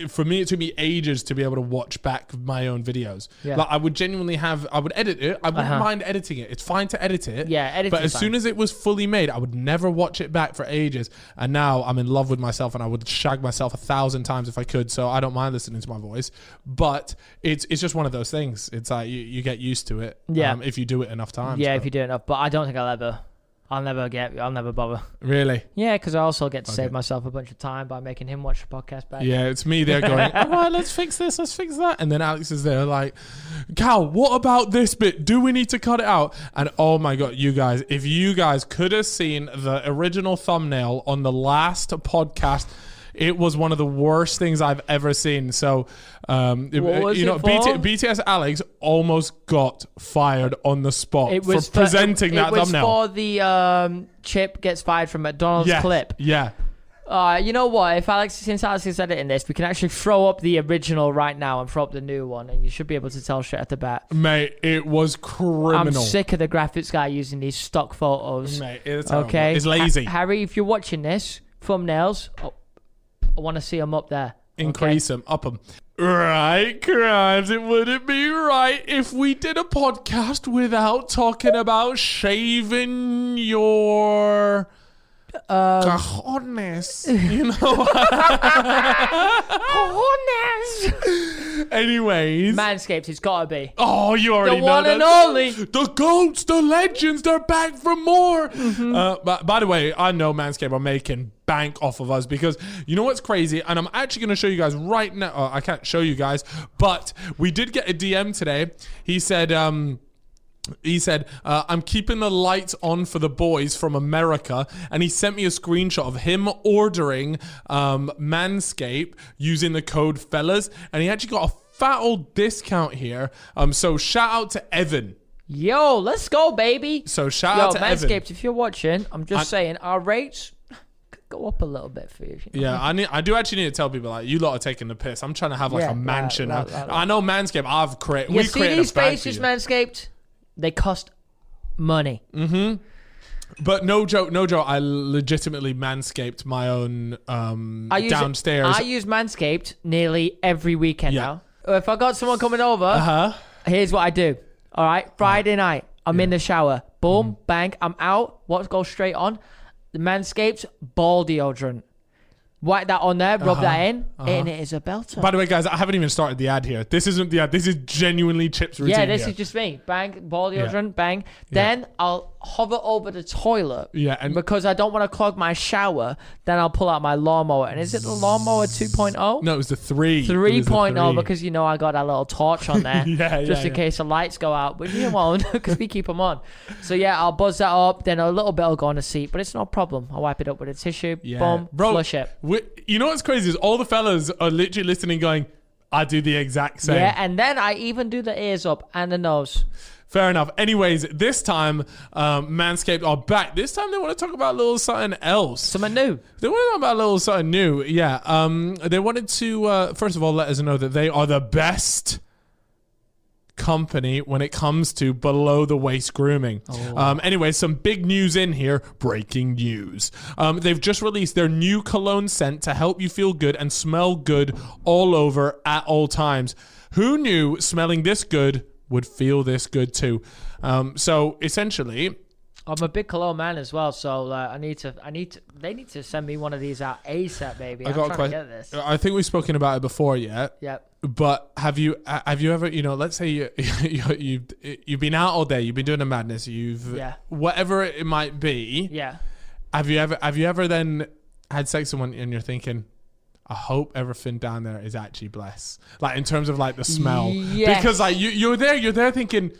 A: for me, it took me ages to be able to watch back my own videos.
B: Yeah.
A: Like I would edit it. I wouldn't mind editing it. It's fine to edit it.
B: Yeah, editing.
A: But as soon as it was fully made, I would never watch it back for ages. And now I'm in love with myself, and I would shag myself 1,000 times if I could. So I don't mind listening to my voice. But it's just one of those things. It's like you get used to it.
B: Yeah.
A: If you do it enough times.
B: Yeah, if you do it enough. But I don't think I'll never bother.
A: Really?
B: Yeah, because I also get to save myself a bunch of time by making him watch the podcast back.
A: Yeah, it's me there going, all right, let's fix this, let's fix that. And then Alex is there like, Cal, what about this bit? Do we need to cut it out? And oh my God, you guys, if you guys could have seen the original thumbnail on the last podcast, it was one of the worst things I've ever seen. So, BTS Alex almost got fired on the spot for presenting that thumbnail.
B: It was for the Chip gets fired from McDonald's clip.
A: Yeah.
B: You know what? Since Alex is editing this, we can actually throw up the original right now and throw up the new one, and you should be able to tell straight at the bat.
A: Mate, it was criminal.
B: I'm sick of the graphics guy using these stock photos.
A: Mate, it's okay. It's lazy.
B: Harry, if you're watching this, thumbnails, I want to see them up there.
A: Increase them, up them. Right, crimes. It wouldn't be right if we did a podcast without talking about shaving your cojones. You know? Cojones. Anyways.
B: Manscaped, it's got to be.
A: Oh, you already know.
B: The one and only.
A: The goats, the legends, they're back for more.
B: Mm-hmm.
A: But by the way, I know Manscaped are making bank off of us because you know what's crazy, and I'm actually going to show you guys right now. I can't show you guys, but we did get a DM today. He said I'm keeping the lights on for the boys from America, and he sent me a screenshot of him ordering Manscaped using the code fellas, and he actually got a fat old discount here. So shout out to Evan.
B: Yo, let's go, baby.
A: So shout out to
B: Manscaped,
A: Evan.
B: if you're watching, I'm just saying our rates go up a little bit for you.
A: Yeah, I do actually need to tell people, like, you lot are taking the piss. I'm trying to have like a mansion. I know Manscaped. We
B: see
A: created
B: these
A: a bag
B: spaces,
A: for you.
B: Manscaped? They cost money.
A: Mm-hmm. But no joke. I legitimately manscaped my own downstairs.
B: I use Manscaped nearly every weekend now. If I got someone coming over, here's what I do. All right, Friday night, I'm in the shower. Boom, bang, I'm out. What goes straight on? The Manscaped ball deodorant. Wipe that on there, rub that in, and it is a belter.
A: By the way, guys, I haven't even started the ad here. This isn't the ad. This is genuinely Chip's routine.
B: Yeah, this is just me. Bang, ball deodorant, bang. Then I'll hover over the toilet.
A: Yeah, and
B: because I don't want to clog my shower, then I'll pull out my lawnmower. And is it the lawnmower 2.0?
A: No, it was the 3.
B: 3.0 because, you know, I got that little torch on there just in case the lights go out. But you won't because we keep them on. So, yeah, I'll buzz that up. Then a little bit will go on the seat, but it's no problem. I'll wipe it up with a tissue. Boom, flush it.
A: You know what's crazy is all the fellas are literally listening going, I do the exact same.
B: Yeah, and then I even do the ears up and the nose.
A: Fair enough. Anyways, this time, Manscaped are back. This time they want to talk about a little something else.
B: Something new.
A: They want to talk about a little something new. Yeah. They wanted to, first of all, let us know that they are the best company when it comes to below the waist grooming. Anyway, some big news in here. Breaking news. They've just released their new cologne scent to help you feel good and smell good all over at all times. Who knew smelling this good would feel this good too? So essentially,
B: I'm a big cologne man as well, so they need to send me one of these out ASAP, baby. I'm trying to get this.
A: I think we've spoken about it before, yeah.
B: Yep.
A: But have you ever, let's say you've been out all day, you've been doing a madness, whatever it might be.
B: Yeah.
A: Have you ever then had sex with someone and you're thinking, I hope everything down there is actually blessed, like in terms of like the smell, because like you're there thinking,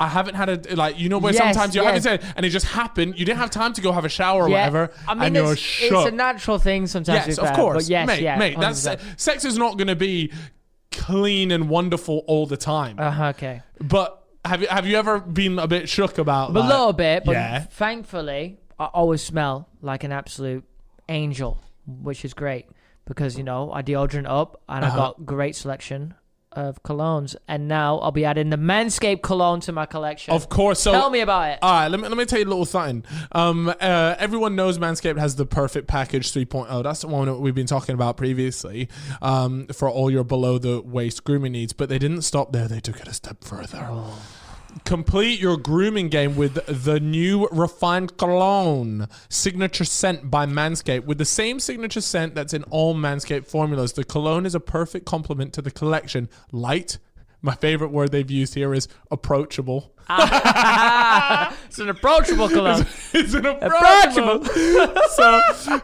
A: I haven't had where sometimes you're having sex and it just happened. You didn't have time to go have a shower or whatever.
B: I mean,
A: and you're shook.
B: It's a natural thing sometimes.
A: Yes, of course.
B: But yes,
A: mate, that's sex is not going to be clean and wonderful all the time.
B: Okay.
A: But have you ever been a bit shook about
B: a little bit, but thankfully I always smell like an absolute angel, which is great because I deodorant up and I got great selection of colognes, and now I'll be adding the Manscaped cologne to my collection.
A: Of course. So
B: tell me about it.
A: All right, let me tell you a little something. Everyone knows Manscaped has the Perfect Package 3.0. That's the one that we've been talking about previously, for all your below the waist grooming needs. But they didn't stop there. They took it a step further. Complete your grooming game with the new refined cologne signature scent by Manscaped. With the same signature scent that's in all Manscaped formulas, the cologne is a perfect complement to the collection. Light, my favorite word they've used here is approachable.
B: It's an approachable cologne.
A: It's an approachable.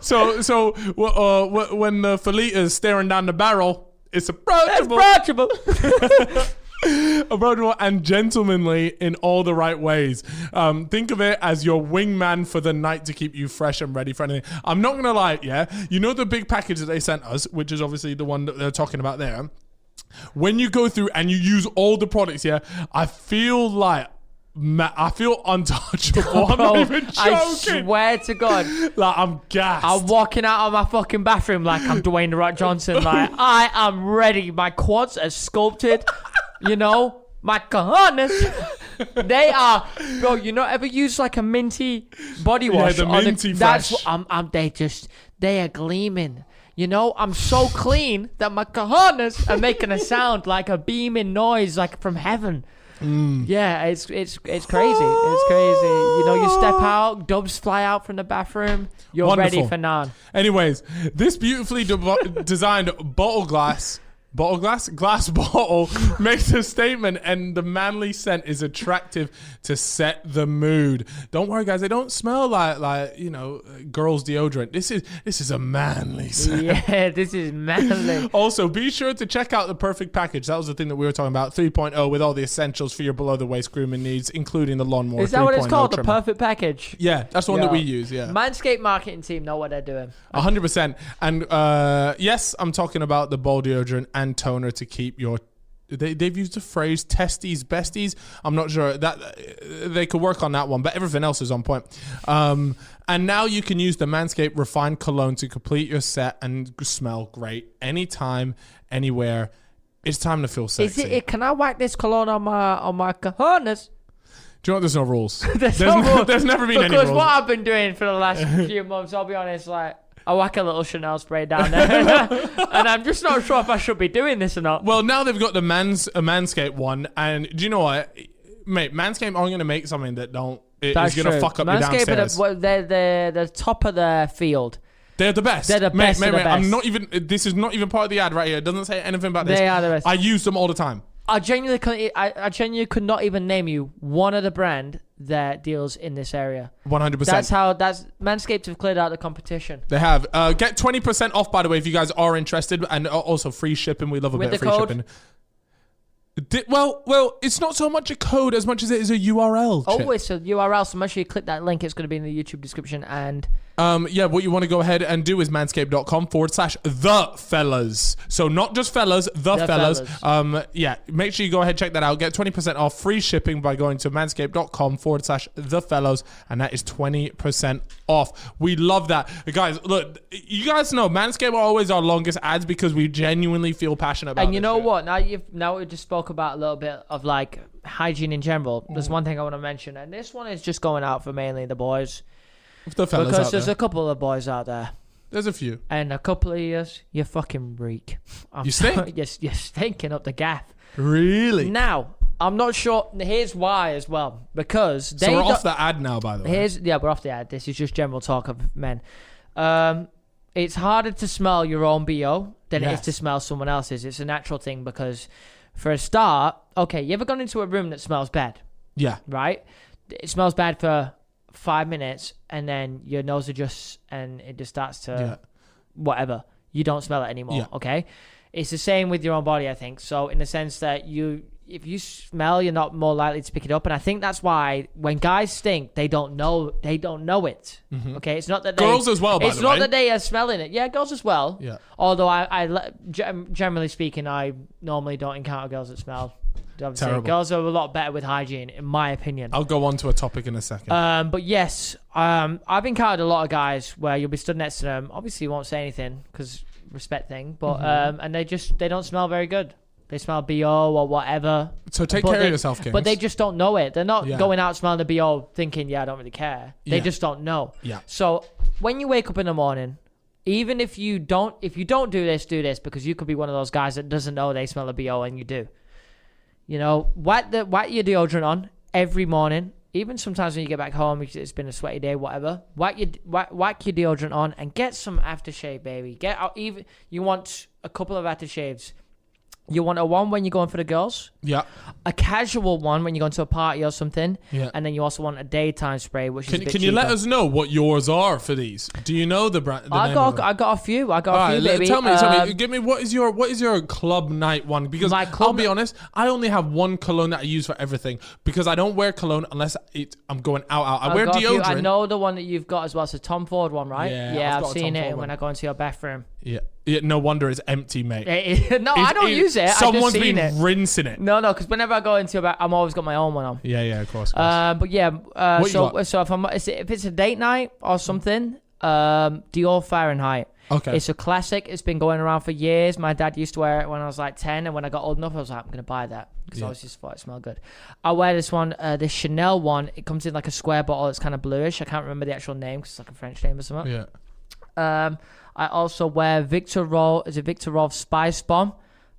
A: So when the Felita is staring down the barrel, it's approachable. Approachable and gentlemanly in all the right ways. Think of it as your wingman for the night to keep you fresh and ready for anything. I'm not gonna lie, the big package that they sent us, which is obviously the one that they're talking about there. When you go through and you use all the products, I feel untouchable. I'm not even joking.
B: I swear to God.
A: Like, I'm gassed.
B: I'm walking out of my fucking bathroom like I'm Dwayne The Rock Johnson. Like, I am ready. My quads are sculpted. My cojones. They are, bro. Ever use like a minty body wash?
A: Yeah, the minty fresh.
B: That's what they are gleaming. I'm so clean that my cojones are making a sound like a beaming noise, like from heaven. Yeah, it's crazy. It's crazy. You step out, dubs fly out from the bathroom. You're
A: Wonderful.
B: ready for none.
A: Anyways, this beautifully designed glass bottle makes a statement, and the manly scent is attractive to set the mood. Don't worry, guys, they don't smell like girls' deodorant. This is a manly scent.
B: Yeah, this is manly.
A: Also, be sure to check out the Perfect Package. That was the thing that we were talking about, 3.0, with all the essentials for your below the waist grooming needs, including the lawnmower.
B: Is that what it's called?
A: Trimmer.
B: The Perfect Package.
A: Yeah, that's the one that we use. Yeah,
B: Manscaped marketing team know what they're doing.
A: 100%. And yes, I'm talking about the ball deodorant and toner to keep your they've used the phrase testes besties. I'm not sure that they could work on that one, but everything else is on point. And now you can use the Manscaped refined cologne to complete your set and smell great anytime, anywhere. It's time to feel sexy.
B: Can I whack this cologne on my cojones?
A: Do you know what? There's no rules.
B: There's no rules.
A: There's never been any rules.
B: Because what I've been doing for the last few months, I'll be honest, like, I whack a little Chanel spray down there, and I'm just not sure if I should be doing this or not.
A: Well, now they've got the Manscaped one, and do you know what, mate? Manscaped aren't going to make something that is going to fuck up your downstairs.
B: They're the top of the field.
A: They're the best.
B: They're the best.
A: Mate, I'm not even. This is not even part of the ad right here. It doesn't say anything about this.
B: They are the best.
A: I use them all the time.
B: I genuinely could not even name you one other brand that deals in this area.
A: 100%.
B: That's Manscaped have cleared out the competition.
A: They have. Get 20% off, by the way, if you guys are interested, and also free shipping. We love a bit of free shipping. Well, it's not so much a code as much as it is a URL.
B: Oh, it's a URL. So make sure you click that link. It's going to be in the YouTube description and
A: Yeah, what you want to go ahead and do is manscaped.com/thefellas. So not just fellas, the fellas. Yeah, make sure you go ahead, check that out. Get 20% off free shipping by going to manscaped.com/thefellas, and that is 20% off. We love that. Guys, look, you guys know Manscaped are always our longest ads because we genuinely feel passionate about it.
B: And you know what? Now we just spoke about a little bit of like hygiene in general. There's one thing I want to mention, and this one is just going out for mainly the boys.
A: The fellas
B: because there's a couple of boys out there.
A: There's a few.
B: And a couple of years, you fucking reek.
A: You stink?
B: You're stinking up the gaff.
A: Really?
B: Now, I'm not sure. Here's why as well. Because
A: so we're off the ad now, by the way.
B: Yeah, we're off the ad. This is just general talk of men. It's harder to smell your own BO than it is to smell someone else's. It's a natural thing because, for a start, okay, you ever gone into a room that smells bad?
A: Yeah.
B: Right? It smells bad for 5 minutes and then your nose adjusts and it just starts to whatever. You don't smell it anymore, okay? It's the same with your own body, I think. So in the sense that if you smell, you're not more likely to pick it up. And I think that's why when guys stink, they don't know it. Mm-hmm. Okay? It's not that
A: girls as well, by the way.
B: It's not that they are smelling it. Yeah, girls as well.
A: Yeah.
B: Although generally speaking, I normally don't encounter girls that smell.
A: Terrible.
B: Girls are a lot better with hygiene, in my opinion.
A: I'll go on to a topic in a second.
B: But yes, I've encountered a lot of guys where you'll be stood next to them. Obviously, you won't say anything because respect thing. But and they don't smell very good. They smell BO or whatever.
A: So take care of yourself, Kings.
B: But they just don't know it. They're not going out smelling the BO thinking, I don't really care. They just don't know.
A: Yeah.
B: So when you wake up in the morning, even if you don't do this because you could be one of those guys that doesn't know they smell the BO and you do. You know, whack your deodorant on every morning. Even sometimes when you get back home, it's been a sweaty day, whatever. Whack your deodorant on and get some aftershave, baby. You want a couple of aftershaves. You want a one when you're going for the girls.
A: Yeah.
B: A casual one when you're going to a party or something.
A: Yeah.
B: And then you also want a daytime spray, which is a bit
A: Can you
B: cheaper.
A: let us know what yours are for these? Do you know the brand?
B: I got a few, baby.
A: Tell me. Give me what is your club night one? Because I'll be honest, I only have one cologne that I use for everything because I don't wear cologne unless I'm going out. I wear deodorant.
B: I know the one that you've got as well. It's a Tom Ford one, right?
A: Yeah,
B: I've seen it when I go into your bathroom.
A: Yeah. No wonder it's empty, mate.
B: I don't use it.
A: Someone's been rinsing it.
B: No, because whenever I go into your bathroom, I'm always got my own one on.
A: Yeah, of course.
B: But yeah, so if it's a date night or something, Dior Fahrenheit.
A: Okay.
B: It's a classic. It's been going around for years. My dad used to wear it when I was like 10, and when I got old enough, I was like, I'm going to buy that because I always just thought it smelled good. I wear this one, the Chanel one. It comes in like a square bottle. It's kind of bluish. I can't remember the actual name because it's like a French name or something.
A: Yeah.
B: I also wear Victor Rolf Spice Bomb.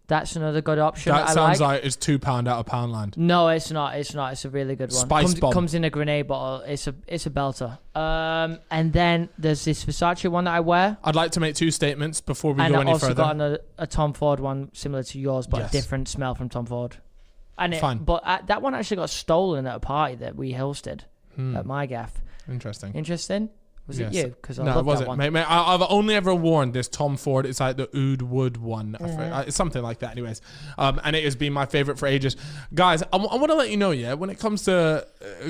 B: That's another good option.
A: That sounds like it's £2 out of Poundland.
B: No, it's not. It's a really good one.
A: Spice Bomb
B: comes in a grenade bottle. It's a belter. And then there's this Versace one that I wear.
A: I'd like to make two statements before we go any further.
B: And I also got a Tom Ford one similar to yours, but a different smell from Tom Ford.
A: Fine.
B: But that one actually got stolen at a party that we hosted at my gaff.
A: Interesting.
B: Was it you? Because
A: no, it wasn't. Mate, I've only ever worn this Tom Ford. It's like the Oud Wood one. It's something like that, anyways. And it has been my favorite for ages. Guys, I want to let you know, when it comes to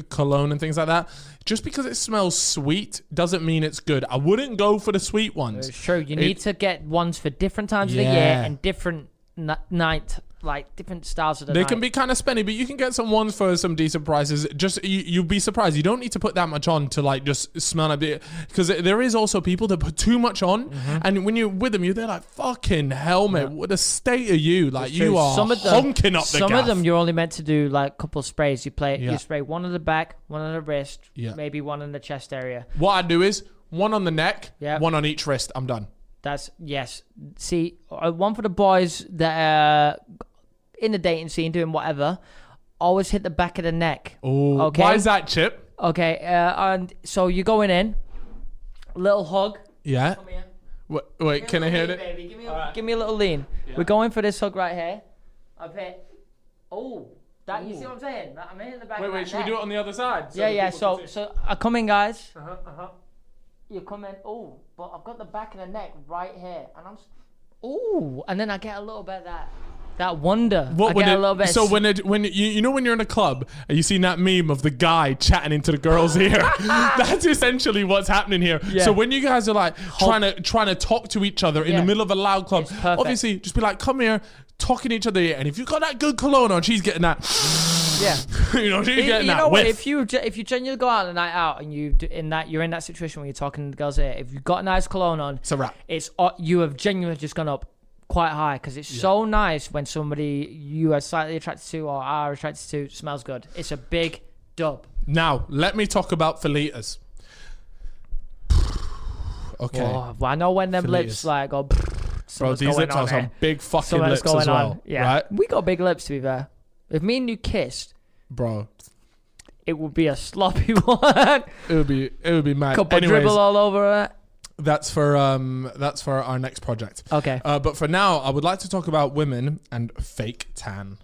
A: cologne and things like that, just because it smells sweet doesn't mean it's good. I wouldn't go for the sweet ones.
B: It's true. You need to get ones for different times of the year and different night. Like different styles of the night.
A: They can be kind of spenny, but you can get some ones for some decent prices. Just you'll be surprised. You don't need to put that much on to like just smell a bit, because there is also people that put too much on, and when you're with them, they're like, "Fucking hell, mate! What a state of you! Like you are honking up the gaff."
B: Some of them you're only meant to do like a couple of sprays. You spray one on the back, one on the wrist, maybe one in the chest area.
A: What I do is one on the neck, one on each wrist. I'm done.
B: See, one for the boys that in the dating scene doing whatever, always hit the back of the neck.
A: Oh,
B: okay.
A: Why is that, Chip?
B: Okay, and so you're going in, little hug.
A: Yeah.
B: Come here.
A: Wait, can I hear it?
B: Baby. Give me a little lean. Yeah. We're going for this hug right here. I've hit. You see what I'm saying? I'm hitting the back.
A: Wait, should we do it on the other side?
B: So I come in, guys. You come in. But I've got the back of the neck right here, and and then I get a little bit of that. That wonder.
A: What
B: I
A: when
B: get a little bit.
A: so when you know when you're in a club and you seen that meme of the guy chatting into the girl's ear, that's essentially what's happening here.
B: Yeah.
A: So when you guys are like trying to talk to each other in the middle of a loud club, obviously just be like, come here, talking to each other, and if you've got that good cologne on, she's getting that.
B: Yeah.
A: You know, she's getting
B: you
A: that.
B: know what?
A: Whiff.
B: If you genuinely go out on a night out and you're in that situation where you're talking to the girls ear, if you've got a nice cologne on,
A: It's a wrap.
B: You have genuinely just gone up quite high, because it's so nice when somebody you are slightly attracted to or are attracted to smells good. It's a big dub.
A: Now let me talk about Felitas. Okay.
B: Oh, well, I know when them lips like go.
A: Bro, these lips are some big fucking
B: Something's
A: lips as well.
B: on. Yeah.
A: Right?
B: We got big lips, to be fair. If me and you kissed,
A: Bro,
B: it would be a sloppy one.
A: it would be mad.
B: Couple
A: Anyways,
B: dribble all over it.
A: that's for our next project.
B: Okay.
A: But for now, I would like to talk about women and fake tan.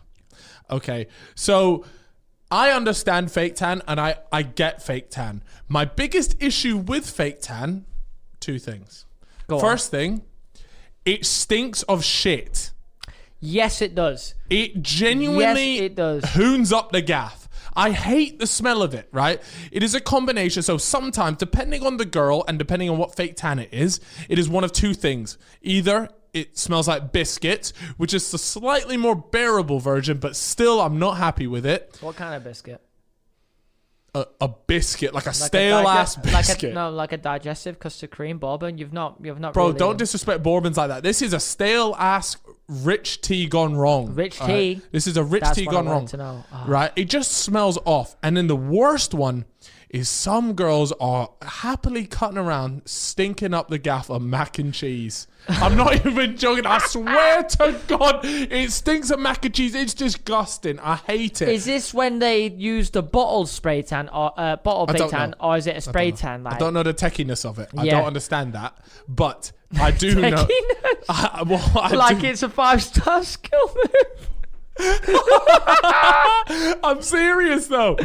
A: Okay, so I understand fake tan and I get fake tan. My biggest issue with fake tan, two things. First thing, it stinks of shit.
B: Yes, it does.
A: It genuinely
B: it does.
A: hoons up the gaff. I hate the smell of it, right? It is a combination. So sometimes, depending on the girl and depending on what fake tan it is one of two things. Either it smells like biscuits, which is the slightly more bearable version, but still I'm not happy with it.
B: What kind of biscuit?
A: A biscuit, like a stale ass biscuit.
B: Like a digestive custard cream bourbon. You've not.
A: Bro,
B: really,
A: don't disrespect bourbons like that. This is a stale ass rich tea gone wrong.
B: Rich tea.
A: Right? This is a rich tea gone wrong.
B: To know. Oh.
A: Right? It just smells off. And then the worst one is some girls are happily cutting around, stinking up the gaff of mac and cheese. I'm not even joking. I swear to God, it stinks of mac and cheese. It's disgusting. I hate it.
B: Is this when they use the bottled spray tan or fake tan, or is it a spray tan?
A: I don't know the techiness of it. I don't understand that. But I do know.
B: It's a 5-star skill move.
A: I'm serious though.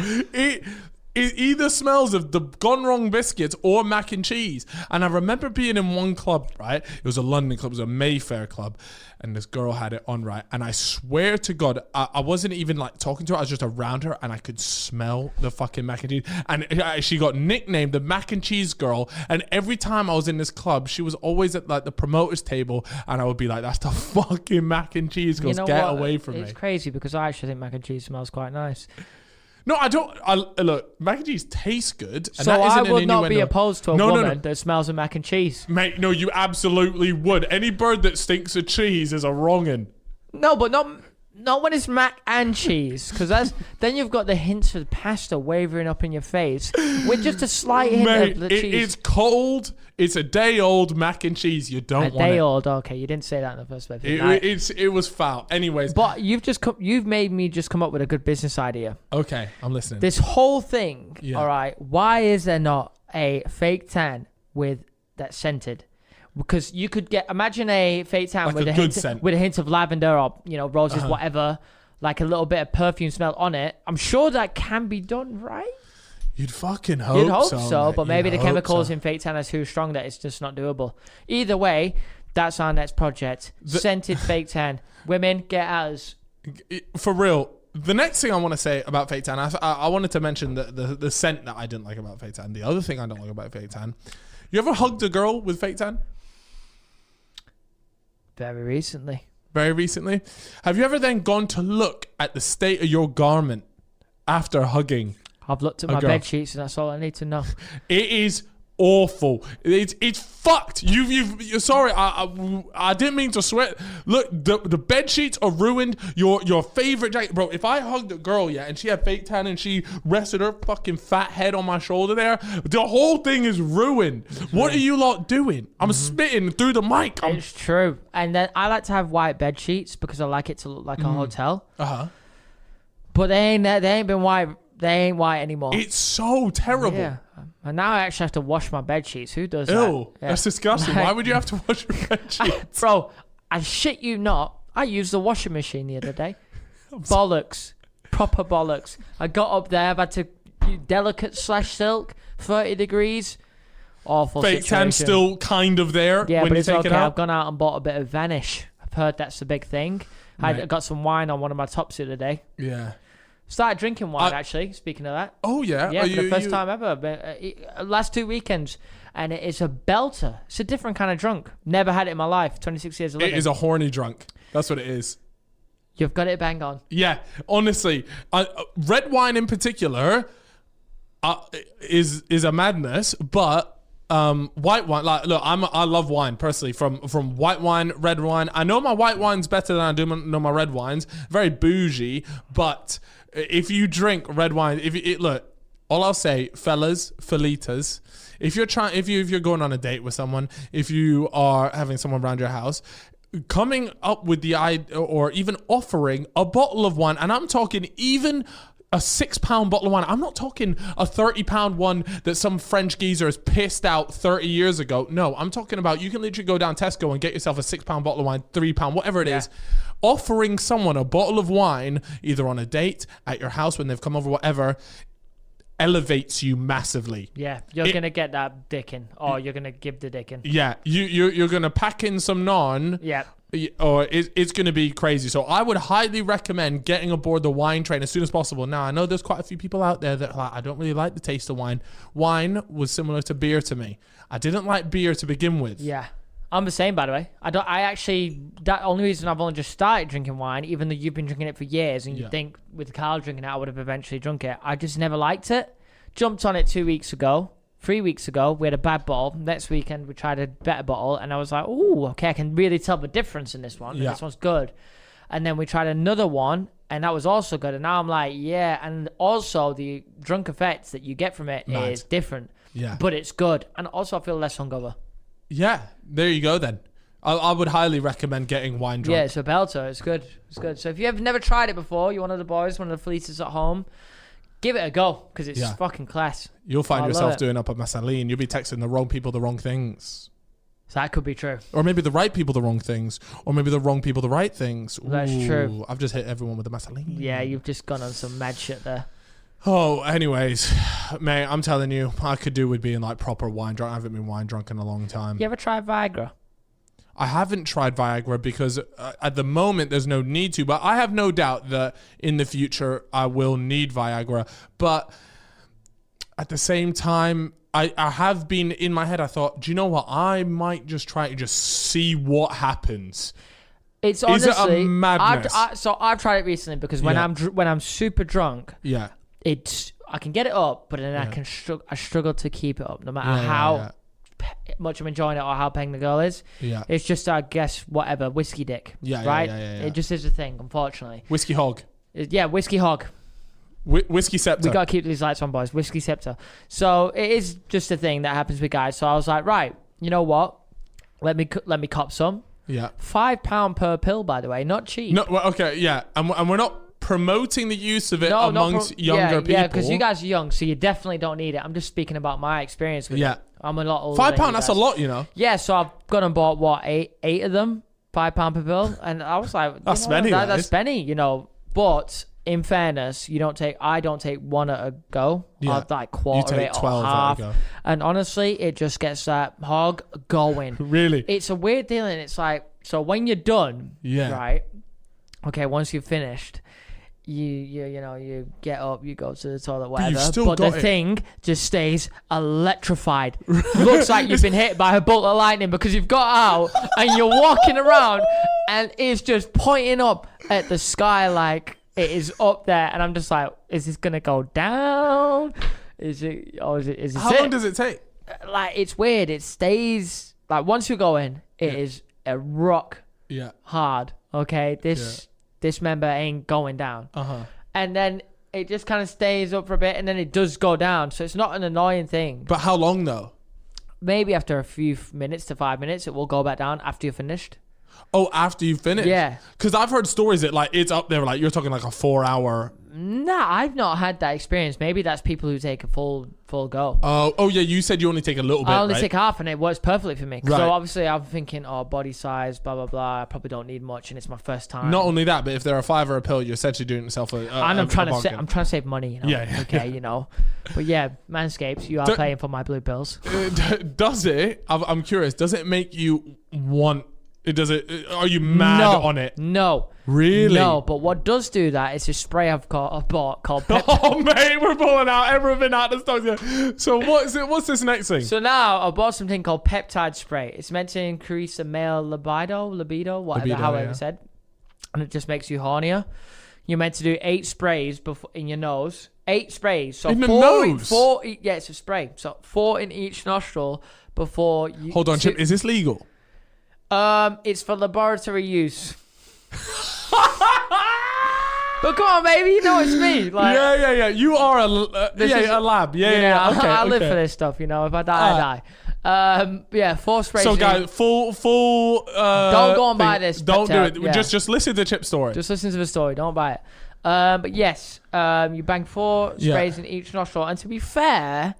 A: It either smells of the gone wrong biscuits or mac and cheese. And I remember being in one club, right? It was a London club, it was a Mayfair club. And this girl had it on, right? And I swear to God, I wasn't even like talking to her. I was just around her and I could smell the fucking mac and cheese. And she got nicknamed the mac and cheese girl. And every time I was in this club, she was always at like the promoter's table. And I would be like, that's the fucking mac and cheese girl. Get away from me.
B: It's crazy because I actually think mac and cheese smells quite nice.
A: No, I don't. Look, mac and cheese tastes good. And
B: so
A: that isn't
B: I would not be
A: innuendo.
B: opposed to a woman that smells of mac and cheese.
A: Mate, no, you absolutely would. Any bird that stinks of cheese is a wrong'un.
B: No, but not when it's mac and cheese, because then you've got the hints of pasta wavering up in your face with just a slight hint of the cheese.
A: It's cold. It's a day old mac and cheese. You don't want it.
B: A day old. Okay, you didn't say that in the first place.
A: It was foul. Anyways,
B: but you've made me just come up with a good business idea.
A: Okay, I'm listening.
B: This whole thing. Yeah. All right. Why is there not a fake tan that's scented? Because you could imagine a fake tan like with a hint of lavender or roses, whatever, like a little bit of perfume smell on it. I'm sure that can be done, right?
A: You'd fucking hope so.
B: You'd hope so, but maybe the chemicals in fake tan are too strong that it's just not doable. Either way, that's our next project. Scented fake tan. Women, get at us.
A: For real. The next thing I want to say about fake tan, I wanted to mention the scent that I didn't like about fake tan. The other thing I don't like about fake tan. You ever hugged a girl with fake tan?
B: Very recently.
A: Very recently? Have you ever then gone to look at the state of your garment after hugging?
B: I've looked at my bed sheets and that's all I need to know.
A: It is awful. It's fucked. You're sorry. I didn't mean to sweat. Look, the bed sheets are ruined. Your favorite jacket, bro. If I hugged a girl, and she had fake tan and she rested her fucking fat head on my shoulder there, the whole thing is ruined. What are you lot doing? I'm spitting through the mic.
B: It's true. And then I like to have white bed sheets because I like it to look like a hotel. But they ain't been white. They ain't white anymore.
A: It's so terrible.
B: Yeah. And now I actually have to wash my bed sheets. Who does that?
A: Ew, that's disgusting. Why would you have to wash your bed sheets?
B: Bro, I shit you not. I used the washing machine the other day. Bollocks. Proper bollocks. I got up there. I've had to delicate /silk, 30 degrees. Awful
A: fake
B: situation.
A: tan still kind of there.
B: Yeah,
A: when
B: but
A: you
B: it's
A: take
B: okay.
A: it out.
B: I've gone out and bought a bit of Vanish I've heard that's a big thing. I got some wine on one of my tops the other day.
A: Yeah.
B: Started drinking wine, actually, speaking of that.
A: Oh, yeah?
B: Yeah, for the first time ever. Last 2 weekends. And it is a belter. It's a different kind of drunk. Never had it in my life. 26 years of living.
A: It is a horny drunk. That's what it is.
B: You've got it bang on.
A: Yeah, honestly. Red wine in particular is a madness, but... white wine, like, look, I love wine personally. From white wine, red wine. I know my white wine's better than I do know my red wines. Very bougie, but if you drink red wine, look, all I'll say, fellas, felitas, if you're going on a date with someone, if you are having someone around your house, coming up with the idea or even offering a bottle of wine, and I'm talking even a £6 bottle of wine. I'm not talking a £30 one that some French geezer has pissed out 30 years ago. No, I'm talking about you can literally go down Tesco and get yourself a £6 bottle of wine, £3, whatever it is. Offering someone a bottle of wine, either on a date, at your house when they've come over, whatever, elevates you massively.
B: Yeah, you're going to get that dick in, or you're going to give the dick in.
A: Yeah, you're going to pack in some naan.
B: Yeah.
A: Or it's going to be crazy. So I would highly recommend getting aboard the wine train as soon as possible. Now, I know there's quite a few people out there that are like, I don't really like the taste of wine. Wine was similar to beer to me. I didn't like beer to begin with.
B: Yeah. I'm the same, by the way. That only reason I've only just started drinking wine, even though you've been drinking it for years, and you think with Carl drinking it, I would have eventually drunk it. I just never liked it. Jumped on it 2 weeks ago. 3 weeks ago, we had a bad bottle. Next weekend, we tried a better bottle, and I was like, "Oh, okay, I can really tell the difference in this one. Yeah. This one's good." And then we tried another one, and that was also good. And now I'm like, yeah. And also, the drunk effects that you get from it is different. Yeah. But it's good. And also, I feel less hungover.
A: Yeah, there you go then. I would highly recommend getting wine drunk.
B: Yeah, it's a belter. It's good. It's good. So if you have never tried it before, you're one of the boys, one of the fleeters at home, give it a go, because it's fucking class.
A: You'll find yourself doing up at Massaline. You'll be texting the wrong people the wrong things.
B: So that could be true.
A: Or maybe the right people the wrong things. Or maybe the wrong people the right things.
B: That's true.
A: I've just hit everyone with the Massaline.
B: Yeah, you've just gone on some mad shit there.
A: Oh, anyways, mate, I'm telling you, I could do with being like proper wine drunk. I haven't been wine drunk in a long time.
B: You ever tried Viagra?
A: I haven't tried Viagra because at the moment there's no need to, but I have no doubt that in the future I will need Viagra. But at the same time, I have been in my head, I thought, do you know what? I might just try to just see what happens.
B: It's honestly,
A: is it a madness?
B: I've tried it recently because when I'm super drunk, I can get it up, but then I struggle to keep it up no matter how much I'm enjoying it or how paying the girl is. Yeah. It's just, I guess, whatever, whiskey dick. Right? It just is a thing, unfortunately.
A: Whiskey hog.
B: Whiskey hog.
A: Whiskey scepter.
B: We got to keep these lights on, boys. Whiskey scepter. So it is just a thing that happens with guys. So I was like, right, you know what? Let me cop some. Yeah. £5 per pill, by the way. Not cheap.
A: No, well, okay, yeah. And we're not promoting the use of it amongst younger people. Yeah,
B: because you guys are young, so you definitely don't need it. I'm just speaking about my experience with it. I'm a lot older.
A: £5, that's a lot, you know.
B: Yeah, so I've gone and bought, what, eight of them? £5 per pill? And I was like,
A: that's spenny.
B: That's spenny, you know. But in fairness, I don't take one at a go.
A: Yeah.
B: I'll like quarter it or half. And honestly, it just gets that hog going.
A: Really?
B: It's a weird feeling. It's like, so when you're done, right? Okay, once you've finished, you get up, you go to the toilet, whatever. But the thing just stays electrified. Looks like you've been hit by a bolt of lightning because you've got out and you're walking around and it's just pointing up at the sky like it is up there. And I'm just like, is this gonna go down? Is it? How
A: long does it take?
B: Like, it's weird. It stays like once you go in, it is a rock hard. Okay, this member ain't going down. And then it just kind of stays up for a bit and then it does go down. So it's not an annoying thing.
A: But how long though?
B: Maybe after a few minutes to 5 minutes, it will go back down after you're finished.
A: Oh, after you finish? Yeah. Because I've heard stories that like it's up there, like you're talking like a 4-hour.
B: Nah, I've not had that experience. Maybe that's people who take a full go.
A: Oh yeah, you said you only take a little bit,
B: I only take half and it works perfectly for me. Right. So obviously I'm thinking, body size, blah, blah, blah. I probably don't need much and it's my first time.
A: Not only that, but if they're a £5 a pill, you're essentially doing yourself I'm
B: trying to save money, you know. Yeah. Okay, you know. But yeah, Manscaped, you are paying for my blue pills.
A: Does it? I'm curious. Does it make you want It does it. Are you mad on it?
B: No.
A: Really?
B: No, but what does do that is a spray I've bought called peptide.
A: Oh, mate, we're pulling out everything out of the stock here. So what's this next thing?
B: So now I bought something called peptide spray. It's meant to increase the male libido, whatever, however it's said. And it just makes you hornier. You're meant to do 8 sprays in your nose. 8 sprays. So
A: in the nose?
B: 4, yeah, it's a spray. So 4 in each nostril before you...
A: Hold on, Chip. Is this legal?
B: It's for laboratory use. But come on, baby, you know it's me. Like,
A: yeah. You are a lab. Yeah. Okay,
B: I live for this stuff. You know, if I die, I die. Yeah, 4 sprays.
A: So, guys, full.
B: Don't go and buy this.
A: Don't do it. Yeah. Just listen to the Chip story.
B: Just listen to the story. Don't buy it. But yes, you bang 4 sprays in each nostril. And to be fair,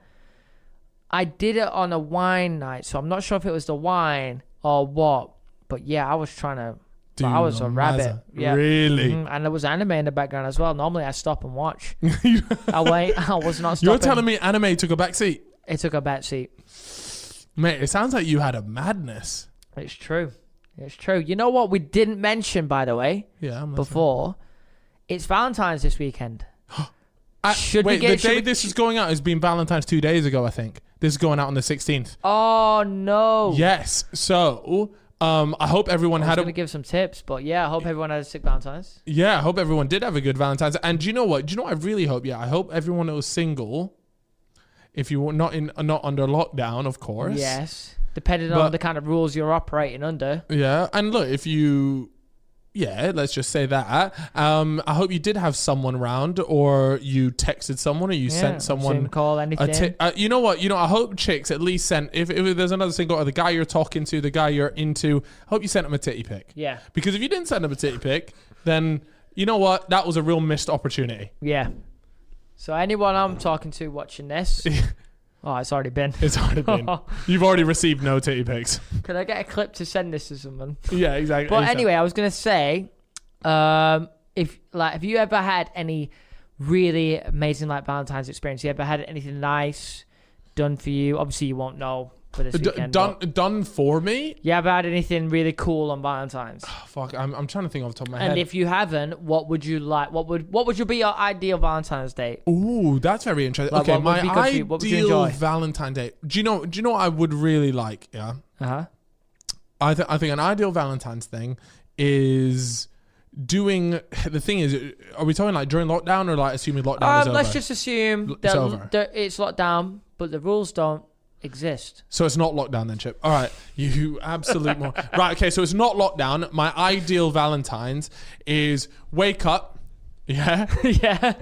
B: I did it on a wine night, so I'm not sure if it was the wine or what. But yeah, I was trying to. Dude, I was a rabbit. Yeah.
A: Really?
B: And there was anime in the background as well. Normally I stop and watch. I was not stopping.
A: You're telling me anime took a back seat?
B: It took a back seat.
A: Mate, it sounds like you had a madness.
B: It's true. It's true. You know what we didn't mention, by the way?
A: Yeah.
B: Before? It's Valentine's this weekend.
A: The day this is going out has been Valentine's 2 days ago, I think. This is going out on the 16th.
B: Oh, no.
A: Yes. So... I hope everyone
B: I was going to give some tips, but yeah, I hope everyone had a sick Valentine's.
A: Yeah, I hope everyone did have a good Valentine's. And do you know what? Do you know what I really hope? Yeah, I hope everyone that was single, if you were not under lockdown, of course.
B: Yes, depending on the kind of rules you're operating under.
A: Yeah, and look, if you... Yeah, let's just say that. I hope you did have someone around, or you texted someone, or you sent someone
B: Zoom call, anything.
A: You know what? I hope chicks at least sent, if there's another single, or the guy you're talking to, the guy you're into, I hope you sent him a titty pic. Yeah. Because if you didn't send him a titty pic, then you know what? That was a real missed opportunity.
B: Yeah. So anyone I'm talking to watching this... Oh, it's already been.
A: It's already been. You've already received no titty pics.
B: Could I get a clip to send this to someone?
A: Yeah, exactly.
B: But anyway, I was going to say, have you ever had any really amazing Valentine's experience? You ever had anything nice done for you? Obviously, you won't know for this weekend.
A: Done for me?
B: You ever had anything really cool on Valentine's?
A: Oh, fuck, I'm trying to think off the top of my head.
B: And if you haven't, what would you like? What would be your ideal Valentine's date?
A: Ooh, that's very interesting. Okay, my ideal Valentine's date. Do you know what I would really like? Yeah. I think an ideal Valentine's thing is doing. The thing is, are we talking during lockdown, or assuming lockdown is over?
B: Let's just assume that it's locked down, but the rules don't exist.
A: So it's not lockdown then, Chip. All right, you absolute more. Right, okay, so it's not lockdown. My ideal Valentine's is wake up. Yeah. Yeah.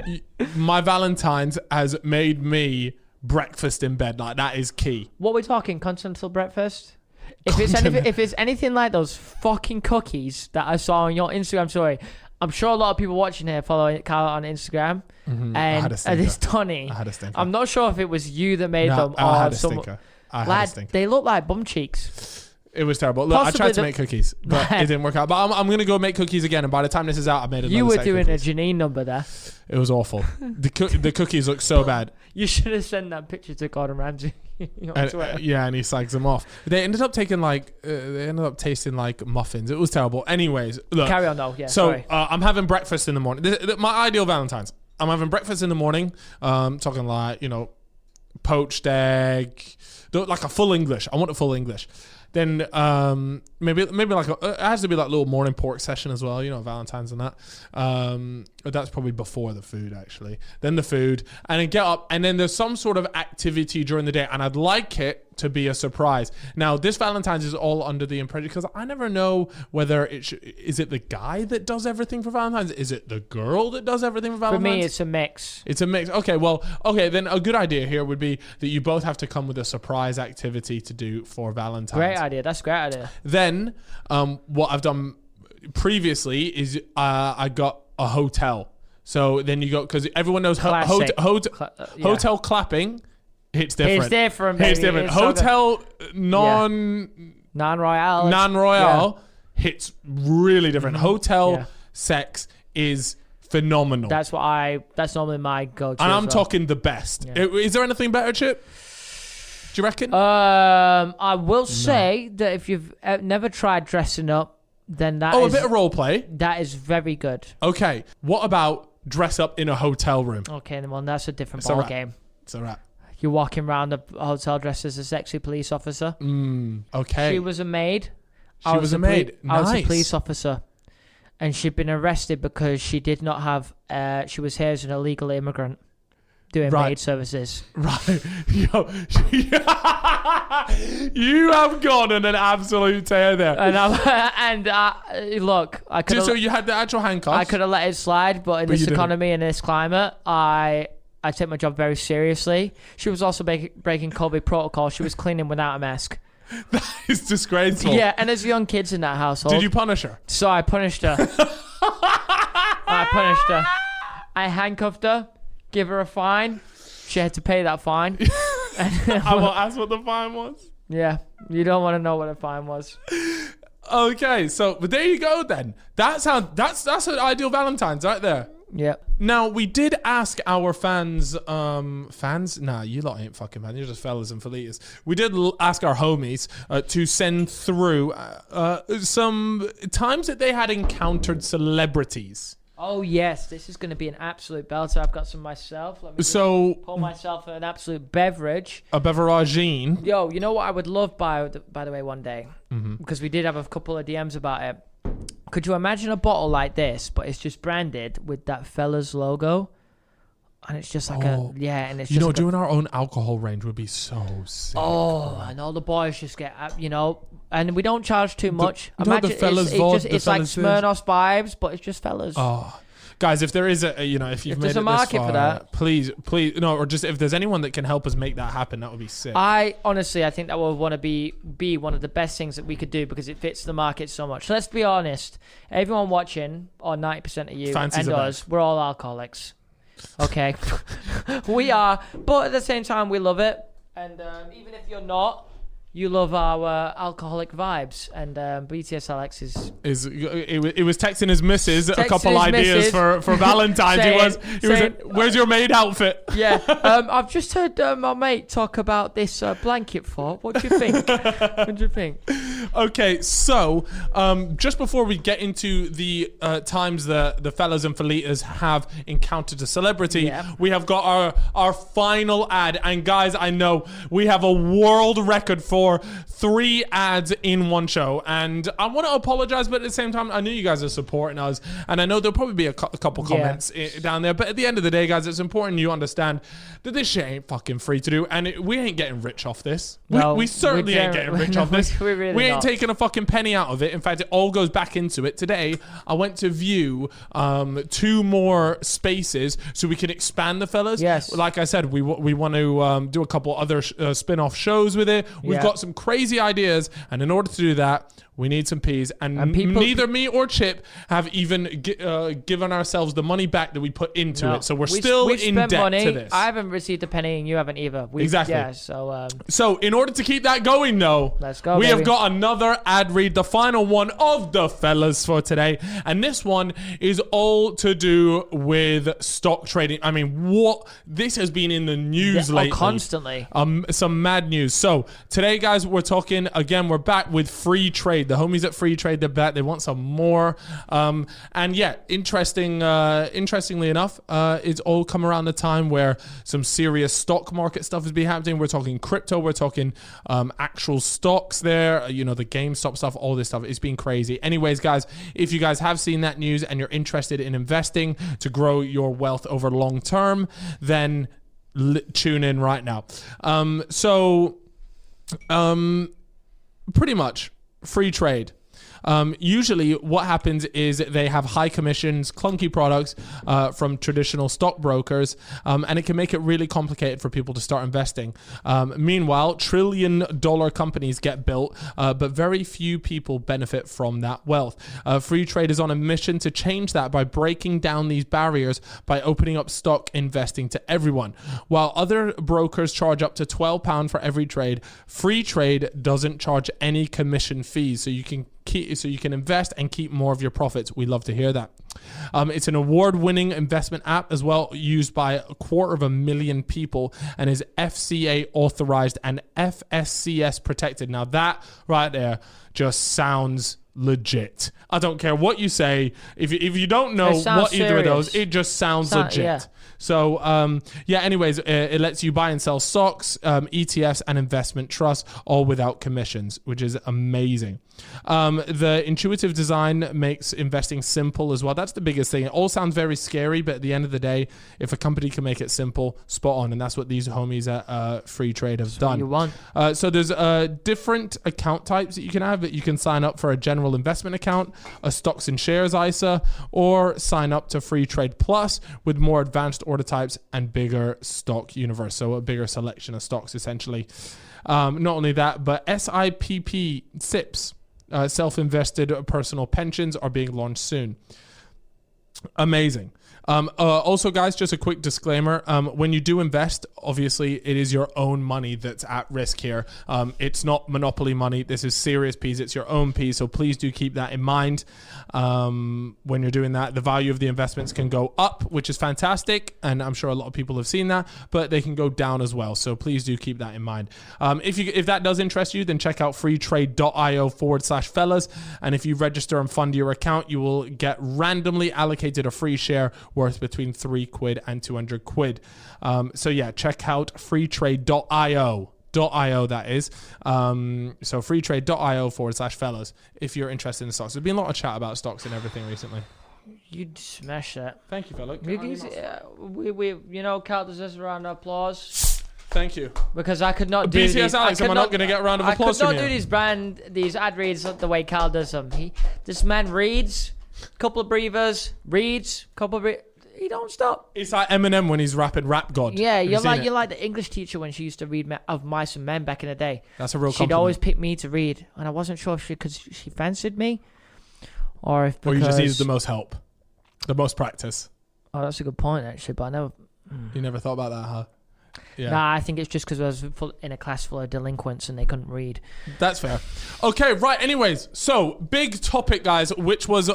A: My Valentine's has made me breakfast in bed. That is key.
B: What are we talking? Continental breakfast? If it's anything like those fucking cookies that I saw on your Instagram story, I'm sure a lot of people watching here follow Carl on Instagram. Mm-hmm. And it's Tony.
A: I had a stinker.
B: I'm not sure if it was you that made them or someone.
A: I had a stinker.
B: They look like bum cheeks.
A: It was terrible. Look, I tried to make cookies, but it didn't work out. But I'm going to go make cookies again. And by the time this is out, I made another.
B: You were doing a Janine number there.
A: It was awful. The cookies look so bad.
B: You should have sent that picture to Gordon Ramsay.
A: And he slags them off. They ended up taking they ended up tasting like muffins. It was terrible. Anyways, look.
B: Carry on though. Yeah.
A: So I'm having breakfast in the morning. My ideal Valentine's. I'm having breakfast in the morning. Talking poached egg, like a full English. I want a full English. Then maybe it has to be little morning pork session as well. Valentine's and that. But that's probably before the food actually. Then the food, and then get up, and then there's some sort of activity during the day, and I'd like it to be a surprise. Now this Valentine's is all under the impression, because I never know whether is it the guy that does everything for Valentine's? Is it the girl that does everything for Valentine's?
B: For me, it's a mix.
A: It's a mix. Okay, then a good idea here would be that you both have to come with a surprise activity to do for Valentine's.
B: Great idea. That's a great idea.
A: Then what I've done previously is I got a hotel. So then you go, because everyone knows hotel clapping hits different.
B: It's different, baby.
A: Hits different.
B: It's
A: hotel non-royale hits really different. Hotel sex is phenomenal.
B: That's normally my go-to.
A: And I'm talking the best. Yeah. Is there anything better, Chip? Do you reckon?
B: I will say that if you've never tried dressing up, then that
A: a
B: is
A: bit of role play.
B: that is very good.
A: Okay, what about dress up in a hotel room?
B: Okay, well, that's a different
A: It's a
B: ball
A: wrap.
B: game.
A: It's a wrap.
B: You're walking around the hotel dressed as a sexy police officer.
A: Okay.
B: She was a maid.
A: She was a maid.
B: I was a
A: Nice.
B: police officer. And she'd been arrested because she did not have... she was here as an illegal immigrant doing maid services.
A: Right. Yo, you have gone on an absolute tear there.
B: And look, I could
A: So you had the actual handcuffs?
B: I could have let it slide, but in this economy and this climate, I take my job very seriously. She was also breaking COVID protocol. She was cleaning without a mask.
A: That is disgraceful.
B: Yeah, and there's young kids in that household.
A: Did you punish her?
B: So I punished her. I handcuffed her, give her a fine. She had to pay that fine.
A: I will ask what the fine was.
B: Yeah, you don't want to know what a fine was.
A: Okay, so but there you go then. That's an ideal Valentine's right there.
B: Yeah.
A: Now we did ask our fans. Nah, you lot ain't fucking man. You're just fellas and felitas. We did ask our homies to send through some times that they had encountered celebrities.
B: Oh yes, this is going to be an absolute belter. I've got some myself. Let me pull myself an absolute beverage.
A: A beveragine.
B: Yo, you know what I would love by the way one day, because we did have a couple of DMs about it. Could you imagine a bottle like this, but it's just branded with that fella's logo, and it's just like and it's just
A: doing our own alcohol range would be so sick.
B: Oh, and all the boys just get and we don't charge too much.
A: The fellas
B: it's like Smirnoff's vibes, but it's just fellas.
A: Oh, guys, if there is if you've made
B: there's a market for that,
A: please, no, or just if there's anyone that can help us make that happen, that would be sick.
B: I think that would want to be one of the best things that we could do because it fits the market so much. So let's be honest, everyone watching, or 90% of you
A: Fancies
B: and us, we're all alcoholics. Okay, we are, but at the same time, we love it, and even if you're not. You love our alcoholic vibes, and BTS Alex
A: it was texting his missus a couple ideas for Valentine's. He was where's your maid outfit?
B: Yeah, I've just heard my mate talk about this blanket fort. What do you think?
A: Okay, so just before we get into the times the fellas and felitas have encountered a celebrity, we have got our final ad, and guys, I know we have a world record for 3 ads in one show, and I want to apologize, but at the same time I know you guys are supporting us, and I know there'll probably be a couple comments down there, but at the end of the day, guys, it's important you understand that this shit ain't fucking free to do, and we ain't getting rich off this. We certainly ain't getting rich off this. We ain't taking a fucking penny out of it. In fact, it all goes back into it. Today I went to view 2 more spaces so we can expand the fellas.
B: Yes,
A: like I said, we want to do a couple other spin-off shows with it. We've got some crazy ideas, and in order to do that, we need some peas, and neither me or Chip have even given ourselves the money back that we put into it. So we're still in debt to this.
B: I haven't received a penny, and you haven't either.
A: Exactly.
B: Yeah,
A: so in order to keep that going, though,
B: let's go.
A: We have got another ad read, the final one of the fellas for today, and this one is all to do with stock trading. I mean, what this has been in the news lately,
B: constantly.
A: Some mad news. So today, guys, we're talking again. We're back with free trade. The homies at Free Trade, they're back. They want some more. And yeah, interestingly enough, it's all come around the time where some serious stock market stuff has been happening. We're talking crypto. We're talking actual stocks there. The GameStop stuff, all this stuff. It's been crazy. Anyways, guys, if you guys have seen that news and you're interested in investing to grow your wealth over long term, then tune in right now. Pretty much free trade. Usually what happens is they have high commissions, clunky products from traditional stockbrokers, and it can make it really complicated for people to start investing. Meanwhile, trillion-dollar companies get built, but very few people benefit from that wealth. Free trade is on a mission to change that by breaking down these barriers by opening up stock investing to everyone. While other brokers charge up to £12 for every trade, free trade doesn't charge any commission fees, so you can so you can invest and keep more of your profits. We love to hear that. It's an award-winning investment app as well, used by 250,000 people, and is FCA authorized and FSCS protected. Now that right there just sounds legit. I don't care what you say. If you don't know what either of those, it just sounds legit. Yeah. So, anyways, it lets you buy and sell stocks, ETFs, and investment trusts, all without commissions, which is amazing. The intuitive design makes investing simple as well. That's the biggest thing. It all sounds very scary, but at the end of the day, if a company can make it simple, spot on. And that's what these homies at Free Trade have done.
B: You want.
A: So there's different account types that you can have. You can sign up for a general investment account, a stocks and shares ISA, or sign up to Free Trade Plus with more advanced order types and bigger stock universe. So a bigger selection of stocks, essentially. Not only that, but SIPs, self-invested personal pensions, are being launched soon. Amazing. Also, guys, just a quick disclaimer. When you do invest, obviously, it is your own money that's at risk here. It's not monopoly money. This is serious peas. It's your own peas. So please do keep that in mind when you're doing that. The value of the investments can go up, which is fantastic. And I'm sure a lot of people have seen that. But they can go down as well. So please do keep that in mind. If that does interest you, then check out freetrade.io/fellas. And if you register and fund your account, you will get randomly allocated a free share worth between £3 and £200. Check out freetrade.io. that is. So freetrade.io/fellas if you're interested in stocks. There's been a lot of chat about stocks and everything recently.
B: You'd smash that.
A: Thank you, fella.
B: Cal deserves a round of applause.
A: Thank you.
B: Because I could not do
A: BTS
B: these.
A: Alex, am I not going to get a round of applause from you?
B: I could not do these ad reads the way Cal does them. This man reads, couple of breathers, he don't stop.
A: It's like Eminem when he's rapping Rap God.
B: Yeah, you're like the English teacher when she used to read Of Mice and Men back in the day.
A: That's a real compliment.
B: She'd always pick me to read, and I wasn't sure if she fancied me, or you
A: just needed the most help, the most practice.
B: Oh, that's a good point actually, but I never.
A: You never thought about that, huh? Yeah.
B: Nah, I think it's just because I was in a class full of delinquents and they couldn't read.
A: That's fair. Okay, right. Anyways, so big topic, guys, which was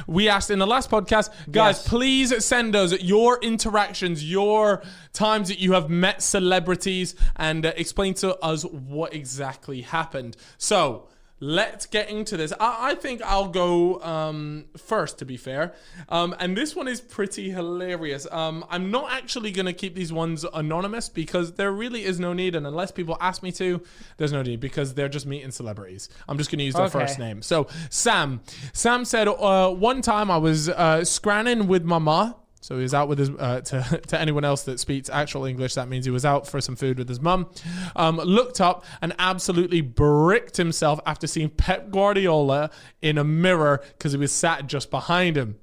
A: we asked in the last podcast, guys, please send us your interactions, your times that you have met celebrities, and explain to us what exactly happened. So let's get into this. I think I'll go first, to be fair. And this one is pretty hilarious. I'm not actually going to keep these ones anonymous because there really is no need. And unless people ask me to, there's no need because they're just meeting celebrities. I'm just going to use their first name. So Sam said, one time I was scranning with my ma. So he was out with his, to anyone else that speaks actual English, that means he was out for some food with his mum. Looked up and absolutely bricked himself after seeing Pep Guardiola in a mirror because he was sat just behind him.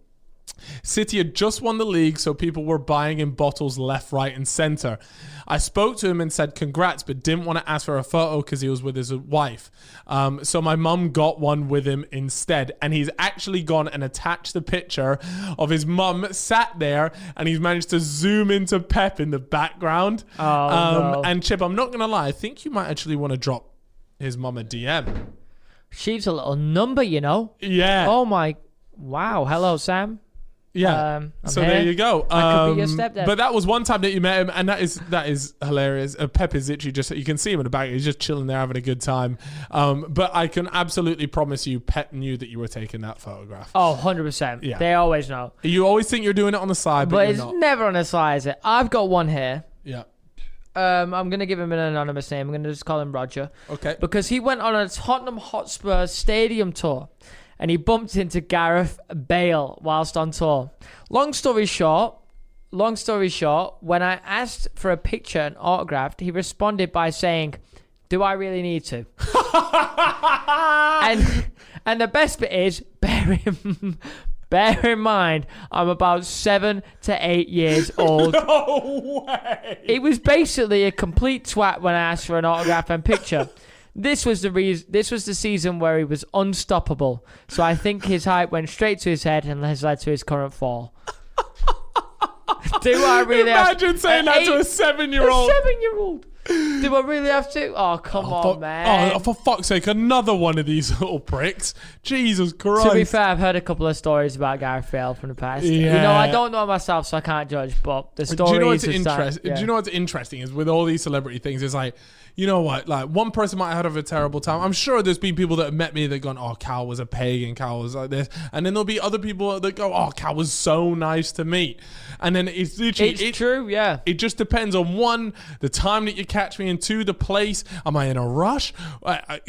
A: City had just won the league, so people were buying in bottles left, right, and centre. I spoke to him and said congrats, but didn't want to ask for a photo because he was with his wife. So my mum got one with him instead, and he's actually gone and attached the picture of his mum sat there, and he's managed to zoom into Pep in the background.
B: No.
A: And Chip, I'm not going to lie, I think you might actually want to drop his mum a DM.
B: She's a little number, you know?
A: Yeah.
B: Oh my, wow. Hello, Sam.
A: Yeah. So here. There you go.
B: I could be your stepdad.
A: But that was one time that you met him, and that is hilarious. Pep is literally just, you can see him in the back. He's just chilling there having a good time. But I can absolutely promise you, Pep knew that you were taking that photograph.
B: Oh, 100%. Yeah. They always know.
A: You always think you're doing it on the side, but
B: it's
A: you're not.
B: Never on the side, is it? I've got one here.
A: Yeah.
B: I'm going to give him an anonymous name. I'm going to just call him Roger.
A: Okay.
B: Because he went on a Tottenham Hotspur stadium tour. And he bumped into Gareth Bale whilst on tour. Long story short, when I asked for a picture and autographed, he responded by saying, "Do I really need to?" and the best bit is, bear in mind, I'm about 7 to 8 years old.
A: No way!
B: It was basically a complete twat when I asked for an autograph and picture. This was the season where he was unstoppable. So I think his hype went straight to his head and has led to his current fall. Do I really
A: imagine saying that to a 7-year-old?
B: A 7-year-old. Do I really have to? Oh, come on, man.
A: Oh, for fuck's sake, another one of these little pricks. Jesus Christ.
B: To be fair, I've heard a couple of stories about Gareth Bale from the past.
A: Yeah.
B: You know, I don't know myself, so I can't judge, but the stories...
A: Do you know what's
B: yeah.
A: Do you know what's interesting is with all these celebrity things, it's like, you know what, like one person might have had a terrible time. I'm sure there's been people that have met me that gone, oh, Cal was a pagan, Cal was like this. And then there'll be other people that go, oh, Cal was so nice to meet. And then it's literally...
B: It's true, yeah.
A: It just depends on one, the time that you catch me, and two, the place. Am I in a rush?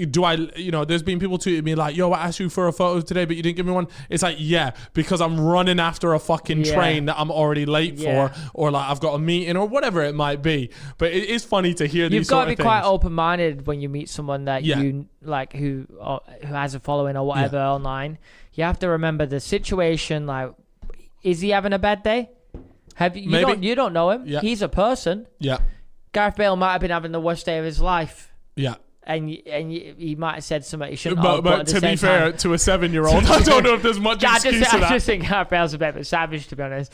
A: Do I, you know, there's been people tweeting me like, yo, I asked you for a photo today, but you didn't give me one. It's like, yeah, because I'm running after a fucking train that I'm already late for, or like I've got a meeting or whatever it might be. But it is funny to hear these sort of things. You've got to be
B: quite open-minded when you meet someone that you like, who has a following or whatever online. You have to remember the situation. Like, is he having a bad day? You don't know him. Yeah. He's a person.
A: Yeah.
B: Gareth Bale might have been having the worst day of his life.
A: Yeah.
B: And he might have said something he shouldn't have.
A: But to be fair, to a 7-year-old, I don't know if there's much excuse for that.
B: I just think Gareth Bale's a bit of a savage, to be honest.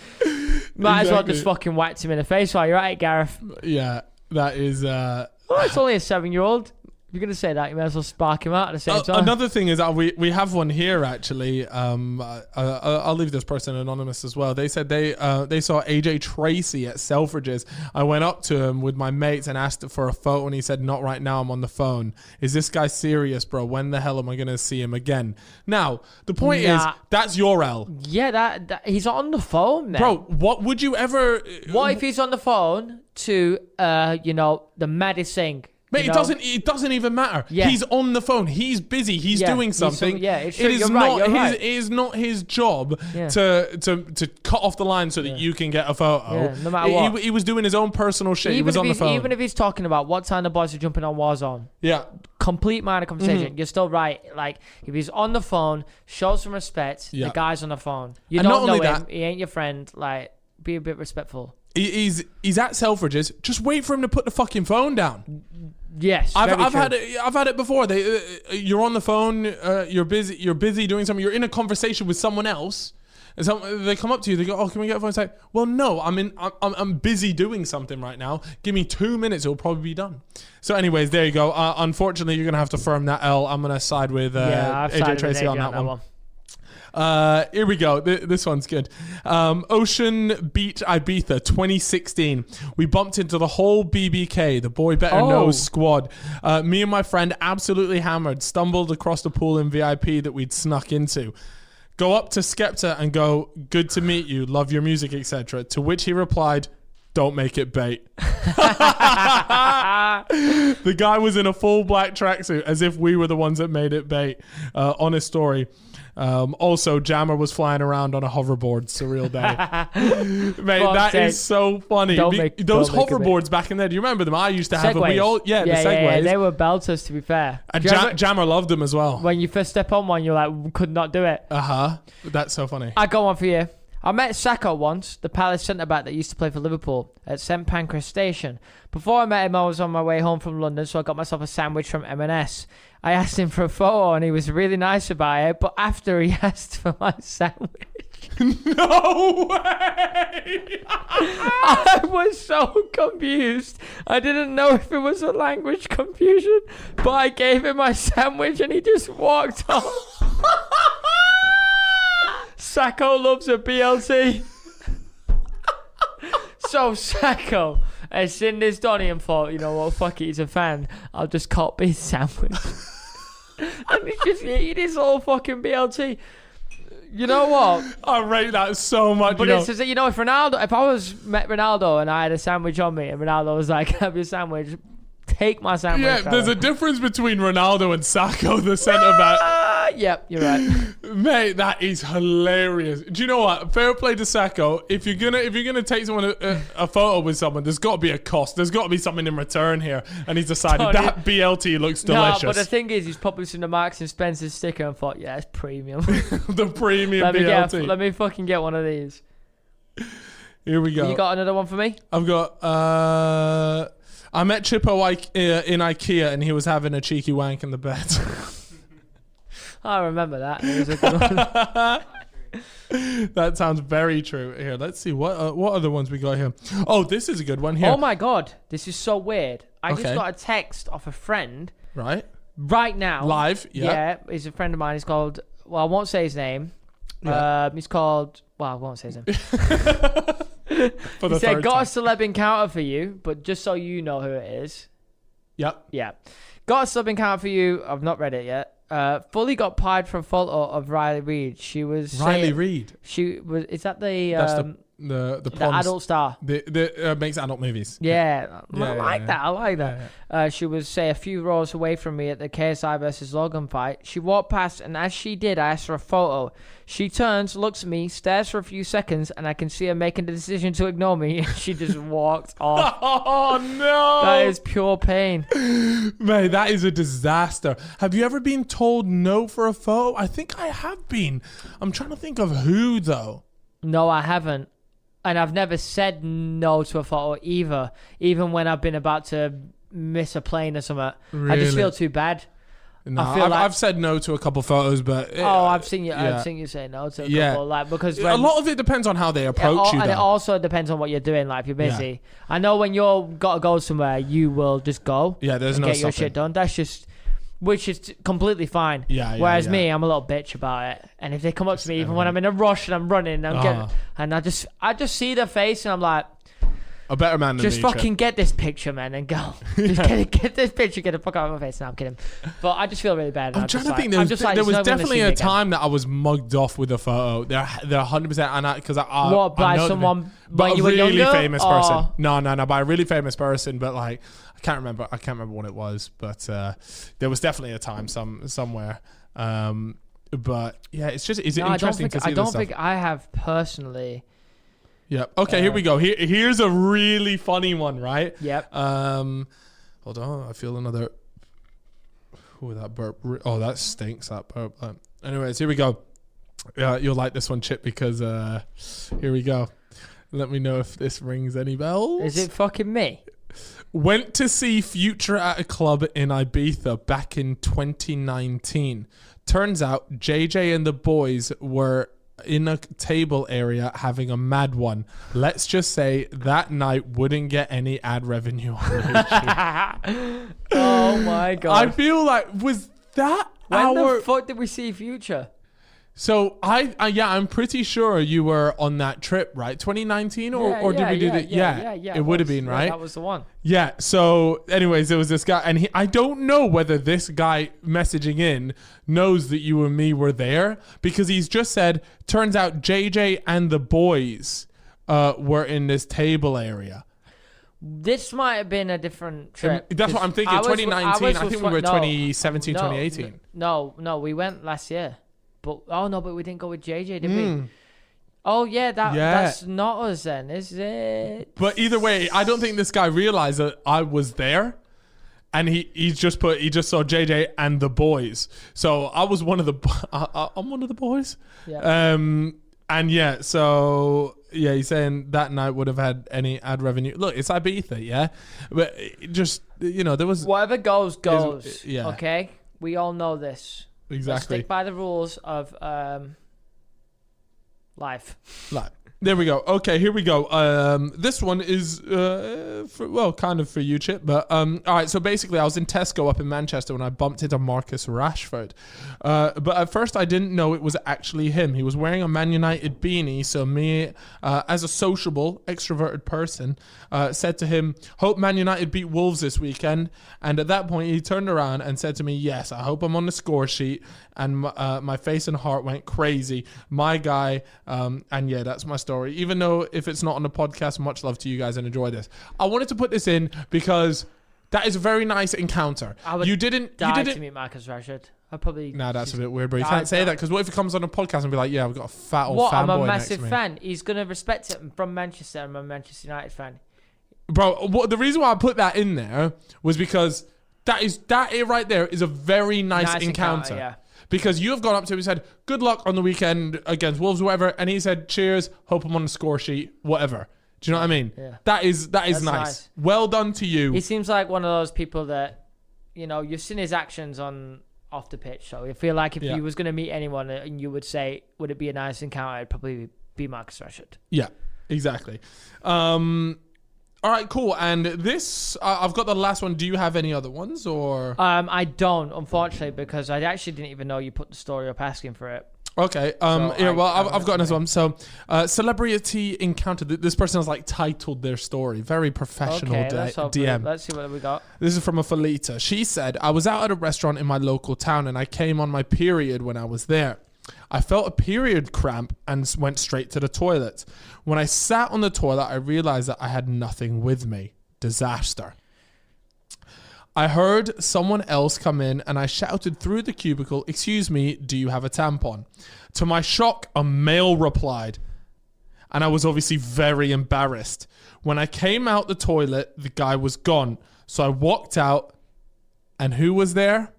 B: Might as well just fucking whacked him in the face while you're at it, Gareth.
A: Yeah, that is...
B: Well, it's only a 7-year-old. If you're going to say that, you may as well spark him out at the same time.
A: Another thing is that we have one here, actually. I'll leave this person anonymous as well. They said they saw AJ Tracy at Selfridges. I went up to him with my mates and asked for a photo, and he said, not right now, I'm on the phone. Is this guy serious, bro? When the hell am I going to see him again? Now, the point is, that's your L.
B: Yeah, that he's on the phone, man.
A: Bro, what would you ever...
B: What if he's on the phone to, the maddest thing?
A: Mate, it doesn't even matter. Yeah. He's on the phone. He's busy. He's doing something.
B: It's true. It
A: is not his job to cut off the line so that you can get a photo.
B: Yeah, no matter what.
A: He was doing his own personal shit. He was on the phone.
B: Even if he's talking about what time the boys are jumping on Warzone.
A: Yeah.
B: Complete minor conversation. Mm-hmm. You're still right. Like, if he's on the phone, show some respect. The guy's on the phone. You don't know him. He ain't your friend. Like, be a bit respectful.
A: He's at Selfridges. Just wait for him to put the fucking phone down.
B: Yes,
A: I've had it before. You're on the phone. You're busy doing something. You're in a conversation with someone else, and they come up to you. They go, "Oh, can we get a phone?" It's like, "Well, no, I'm busy doing something right now. Give me 2 minutes. It'll probably be done." So, anyways, there you go. Unfortunately, you're gonna have to firm that L. I'm gonna side with AJ Tracy on that one. Here we go. This one's good. Ocean Beach Ibiza 2016. We bumped into the whole BBK, the Boy Better Knows squad. Me and my friend absolutely hammered, stumbled across the pool in VIP that we'd snuck into. Go up to Skepta and go, "Good to meet you, love your music, etc." To which he replied, "Don't make it bait." The guy was in a full black tracksuit as if we were the ones that made it bait. Honest story. Also, Jammer was flying around on a hoverboard. Surreal day. Mate, that is so funny. Those hoverboards back in there, do you remember them? I used to have them. The Segways.
B: Yeah, they were belters, to be fair.
A: And Jammer loved them as well.
B: When you first step on one, you're like, could not do it.
A: That's so funny.
B: I got one for you. I met Sacco once, the Palace centre-back that used to play for Liverpool, at St Pancras Station. Before I met him, I was on my way home from London, so I got myself a sandwich from M&S. I asked him for a photo, and he was really nice about it, but after he asked for my sandwich...
A: No way!
B: I was so confused. I didn't know if it was a language confusion, but I gave him my sandwich, and he just walked off. Sacco loves a BLT. So Sacco has seen this Donny and thought, you know what, fuck it, he's a fan. I'll just copy his sandwich. And he's just eating his whole fucking BLT. You know what?
A: I rate that so much.
B: But it's just, if I met Ronaldo and I had a sandwich on me and Ronaldo was like, have your sandwich, take my sandwich.
A: Yeah, there's a difference between Ronaldo and Sacco, the centre-back.
B: Yep, you're right.
A: Mate, that is hilarious. Do you know what? Fair play to Sacco. If you're gonna take someone a photo with someone, there's got to be a cost. There's got to be something in return here. And he's decided that BLT looks delicious.
B: No, but the thing is, he's probably seen the Marks and Spencer sticker and thought, yeah, it's premium.
A: The premium BLT.
B: Let me fucking get one of these.
A: Here we go.
B: You got another one for me?
A: I've got... I met Chippo in IKEA and he was having a cheeky wank in the bed.
B: I remember that. It was a good one.
A: That sounds very true. Here, let's see what other ones we got here. Oh, this is a good one here.
B: Oh my god, this is so weird. I just
A: Okay.
B: got a text off a friend
A: Right,
B: right now.
A: live.
B: Yeah, he's a friend of mine. He's called. Well, I won't say his name.
A: Yeah.
B: He's called. Well, I won't say his name.
A: For the
B: He said,
A: third
B: "Got
A: time.
B: a celeb encounter for you, but just so you know who it is."
A: Yep.
B: Yeah, got a celeb encounter for you. I've not read it yet. Fully got pied for a photo of Riley Reid. She was
A: Riley
B: saying-
A: Reid.
B: She was. Is that the
A: That's the
B: the
A: porn
B: adult star?
A: the makes adult movies.
B: Yeah, I
A: Yeah,
B: like
A: yeah.
B: that. I like that. She was, say, a few rows away from me at the KSI versus Logan fight. She walked past, and as she did, I asked for a photo. She turns, looks at me, stares for a few seconds, and I can see her making the decision to ignore me. She just walked off.
A: Oh no!
B: That is pure pain.
A: Man, that is a disaster. Have you ever been told no for a photo? I think I have been. I'm trying to think of who though.
B: No, I haven't. And I've never said no to a photo either, even when I've been about to miss a plane or something. I just
A: Really?
B: feel too bad.
A: No,
B: I feel
A: I've,
B: like-
A: I've said no to a couple photos, but
B: I've seen you.
A: yeah.
B: I've seen you say no to a
A: Yeah.
B: couple, like, because
A: a
B: when,
A: lot of it depends on how they approach you.
B: and it
A: Though.
B: also depends on what you're doing. Like, if you're busy, I know when you're got to go somewhere, you will just go.
A: Yeah, there's
B: and
A: no
B: get your
A: stopping.
B: shit done. That's just, which is completely fine.
A: Yeah, yeah,
B: Whereas
A: yeah.
B: me, I'm a little bitch about it. And if they come up to me, even when I'm in a rush and I'm running, and I just see their face and I'm like,
A: A better man than
B: just
A: me,
B: fucking get this picture, man, and go. Just get this picture, get the fuck out of my face. No, I'm kidding. But I just feel really bad.
A: I'm trying to think. There was definitely a time that I was mugged off with a photo. They're 100%, and because I
B: What, by
A: I know
B: someone
A: but
B: when
A: a
B: you were
A: really
B: younger?
A: famous person.
B: Or-
A: No, by a really famous person. But like, I can't remember what it was. But there was definitely a time somewhere. But yeah, it's interesting to see.
B: I don't think I have personally.
A: Yeah. Okay, here we go. Here's a really funny one, right?
B: Yep.
A: Hold on. I feel another. Ooh, that burp. Oh, that stinks. That burp. Anyways, here we go. You'll like this one, Chip, because here we go. Let me know if this rings any bells.
B: Is it fucking me?
A: Went to see Future at a club in Ibiza back in 2019. Turns out JJ and the boys were in a table area having a mad one. Let's just say that night wouldn't get any ad revenue on YouTube.
B: Oh my god.
A: I feel like, was that
B: When
A: our...
B: the fuck did we see Future?
A: So I'm pretty sure you were on that trip, right? 2019 or did we do that? Yeah, it would have been, right?
B: That was the one.
A: Yeah. So, anyways, there was this guy, and I don't know whether this guy messaging in knows that you and me were there, because he's just said, turns out JJ and the boys were in this table area.
B: This might have been a different trip.
A: That's what I'm thinking. 2019. I think we were 2017, 2018.
B: No, we went last year. But we didn't go with JJ, did we? Oh yeah, that's not us then, is it?
A: But either way, I don't think this guy realized that I was there, and he just saw JJ and the boys. So I was one of the I'm one of the boys.
B: Yeah.
A: And yeah, so yeah, he's saying that night would have had any ad revenue. Look, it's Ibiza, yeah, but it just there was
B: Whatever goes.
A: yeah.
B: Okay, we all know this.
A: exactly.
B: Let's stick by the rules of life.
A: Like, there we go. Okay, here we go. This one is kind of for you, Chip. But all right. So basically, I was in Tesco up in Manchester when I bumped into Marcus Rashford. But at first, I didn't know it was actually him. He was wearing a Man United beanie. So me, as a sociable, extroverted person, said to him, "Hope Man United beat Wolves this weekend." And at that point, he turned around and said to me, "Yes, I hope I'm on the score sheet." And my face and heart went crazy. My guy. And yeah, that's my story. Even though if it's not on the podcast, much love to you guys and enjoy this. I wanted to put this in because that is a very nice encounter.
B: You didn't to meet Marcus Rashford. I probably.
A: Nah, that's a bit weird, bro. You can't say that, because what if he comes on a podcast and be like, "Yeah, we've got a fat old fanboy
B: I'm a
A: next to
B: massive
A: me."
B: fan. He's gonna respect it. I'm from Manchester. I'm a Manchester United fan.
A: Bro, the reason why I put that in there was because that right there is a very nice encounter.
B: Yeah.
A: Because you have gone up to him and said, "Good luck on the weekend against Wolves," or whatever, and he said, "Cheers, hope I'm on the score sheet," whatever. Do you know what I mean?
B: Yeah.
A: That is nice. Well done to you.
B: He seems like one of those people that, you've seen his actions on off the pitch. So I feel like if you was going to meet anyone and you would say, would it be a nice encounter, it'd probably be Marcus Rashford.
A: Yeah, exactly. All right, cool. And this, I've got the last one. Do you have any other ones or?
B: I don't, unfortunately, because I actually didn't even know you put the story up asking for it.
A: Okay. I've got another one. So, celebrity encounter. This person has like titled their story. Very professional DM.
B: Let's see what we got.
A: This is from a Felita. She said, I was out at a restaurant in my local town and I came on my period when I was there. I felt a period cramp and went straight to the toilet. When I sat on the toilet, I realized that I had nothing with me. Disaster. I heard someone else come in and I shouted through the cubicle, excuse me, do you have a tampon? To my shock, a male replied, and I was obviously very embarrassed. When I came out the toilet, the guy was gone. So I walked out, and who was there?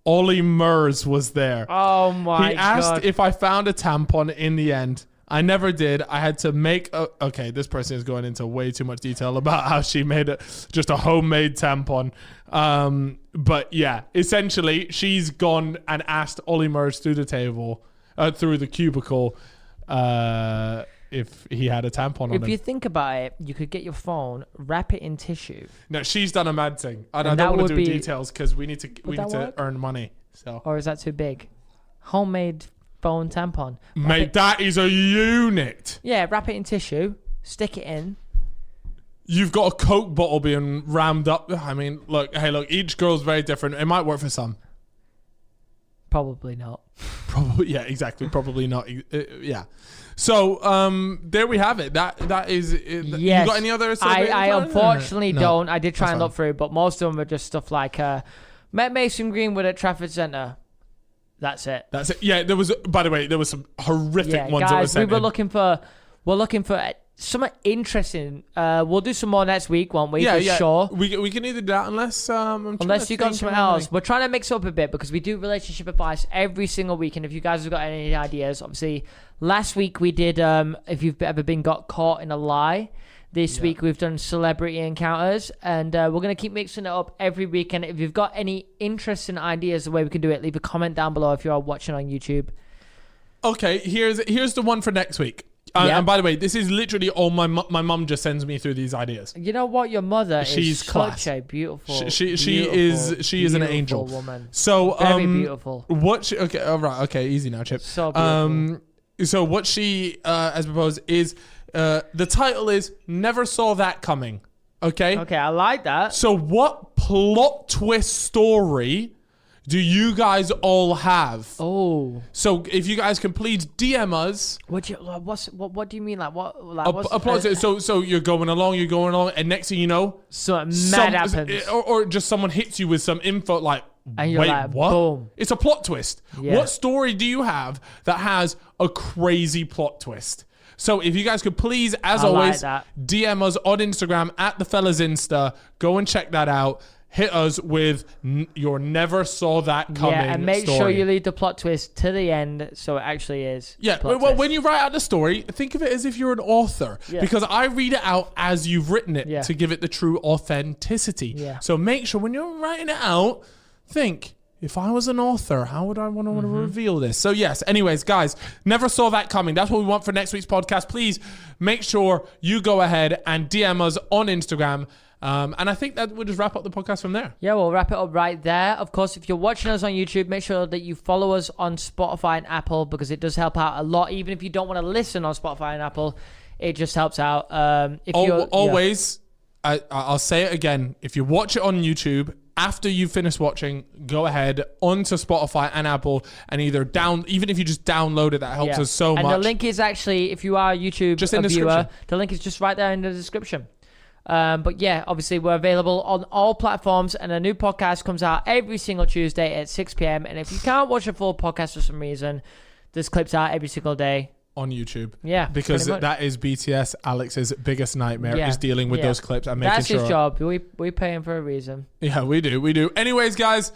A: Ollie Murs was there.
B: Oh my God.
A: He asked if I found a tampon in the end. I never did. I had to make okay, this person is going into way too much detail about how she made just a homemade tampon. But yeah, essentially she's gone and asked Ollie Murs through the cubicle, if he had a tampon on him.
B: If you think about it, you could get your phone, wrap it in tissue.
A: No, she's done a mad thing. I don't want to do details because we need to earn money. So.
B: Or is that too big? Homemade phone tampon.
A: Mate, that is a unit.
B: Yeah, wrap it in tissue, stick it in.
A: You've got a Coke bottle being rammed up. I mean, look, each girl's very different. It might work for some.
B: Probably not.
A: Probably, yeah, exactly. Probably not. Yeah. So, there we have it. That is. Yes. You got any other?
B: I unfortunately don't. I did try and look through, but most of them are just stuff like met Mason Greenwood at Trafford Centre. That's it. Yeah, there was. By the way, there was some horrific ones. Guys, we were looking for. We're looking for something interesting. We'll do some more next week, won't we? Yeah, sure.
A: We can either do that unless
B: you got something else. We're trying to mix up a bit because we do relationship advice every single week. And if you guys have got any ideas, obviously, last week we did. If you've ever been got caught in a lie. This week we've done celebrity encounters, and we're going to keep mixing it up every week. And if you've got any interesting ideas the way we can do it, leave a comment down below if you're watching on YouTube. Okay,
A: here's the one for next week. And by the way, this is literally all my mum just sends me through these ideas.
B: You know what? Your mother is such a beautiful. She
A: is an angel
B: woman.
A: So
B: very beautiful.
A: Okay, easy now, Chip.
B: So beautiful.
A: So what she has proposed is the title is Never Saw That Coming. Okay,
B: I like that.
A: So what plot twist story do you guys all have?
B: Oh.
A: So if you guys can please DM us.
B: What do you mean? Like what?
A: So you're going along, and next thing you know,
B: something mad happens,
A: or just someone hits you with some info like,
B: and you're
A: wait,
B: like,
A: what?
B: Boom.
A: It's a plot twist. Yeah. What story do you have that has a crazy plot twist? So if you guys could please, as always, DM us on Instagram at the Fellas Insta. Go and check that out. Hit us with your never saw that coming.
B: Yeah, and make sure you leave the plot twist to the end so it actually is.
A: Yeah, well, when you write out the story, think of it as if you're an author. Yeah. Because I read it out as you've written it to give it the true authenticity. Yeah. So make sure when you're writing it out, think, if I was an author, how would I want to reveal this? So yes, anyways, guys, never saw that coming. That's what we want for next week's podcast. Please make sure you go ahead and DM us on Instagram. And I think that we'll just wrap up the podcast from there.
B: Yeah, we'll wrap it up right there. Of course, if you're watching us on YouTube, make sure that you follow us on Spotify and Apple because it does help out a lot. Even if you don't want to listen on Spotify and Apple, it just helps out.
A: I'll say it again. If you watch it on YouTube, after you finish watching, go ahead onto Spotify and Apple and even if you just download it, that helps us so much.
B: And the link is actually, if you are a YouTube viewer, the link is just right there in the description. But yeah, obviously we're available on all platforms and a new podcast comes out every single Tuesday at 6 p.m. And if you can't watch a full podcast for some reason, there's clips out every single day.
A: On YouTube.
B: Yeah.
A: Because that is BTS Alex's biggest nightmare is dealing with those clips and making
B: That's his job. We pay him for a reason.
A: Yeah, we do. Anyways, guys,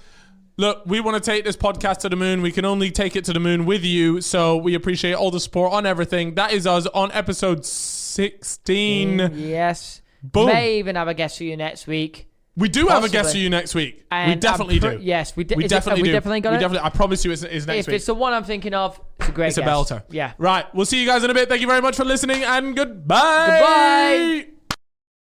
A: look, we want to take this podcast to the moon. We can only take it to the moon with you. So we appreciate all the support on everything. That is us on episode 16.
B: Yes.
A: Boom.
B: May even have a guest for you next week.
A: We do have a guest
B: Possibly.
A: for you next week.
B: And
A: we definitely do.
B: Yes, we
A: We definitely do.
B: definitely got it.
A: I promise you it's next
B: If
A: week.
B: it's the one I'm thinking of, it's a great
A: It's a
B: guest.
A: belter.
B: Yeah.
A: Right. We'll see you guys in a bit. Thank you very much for listening and goodbye.
B: Goodbye.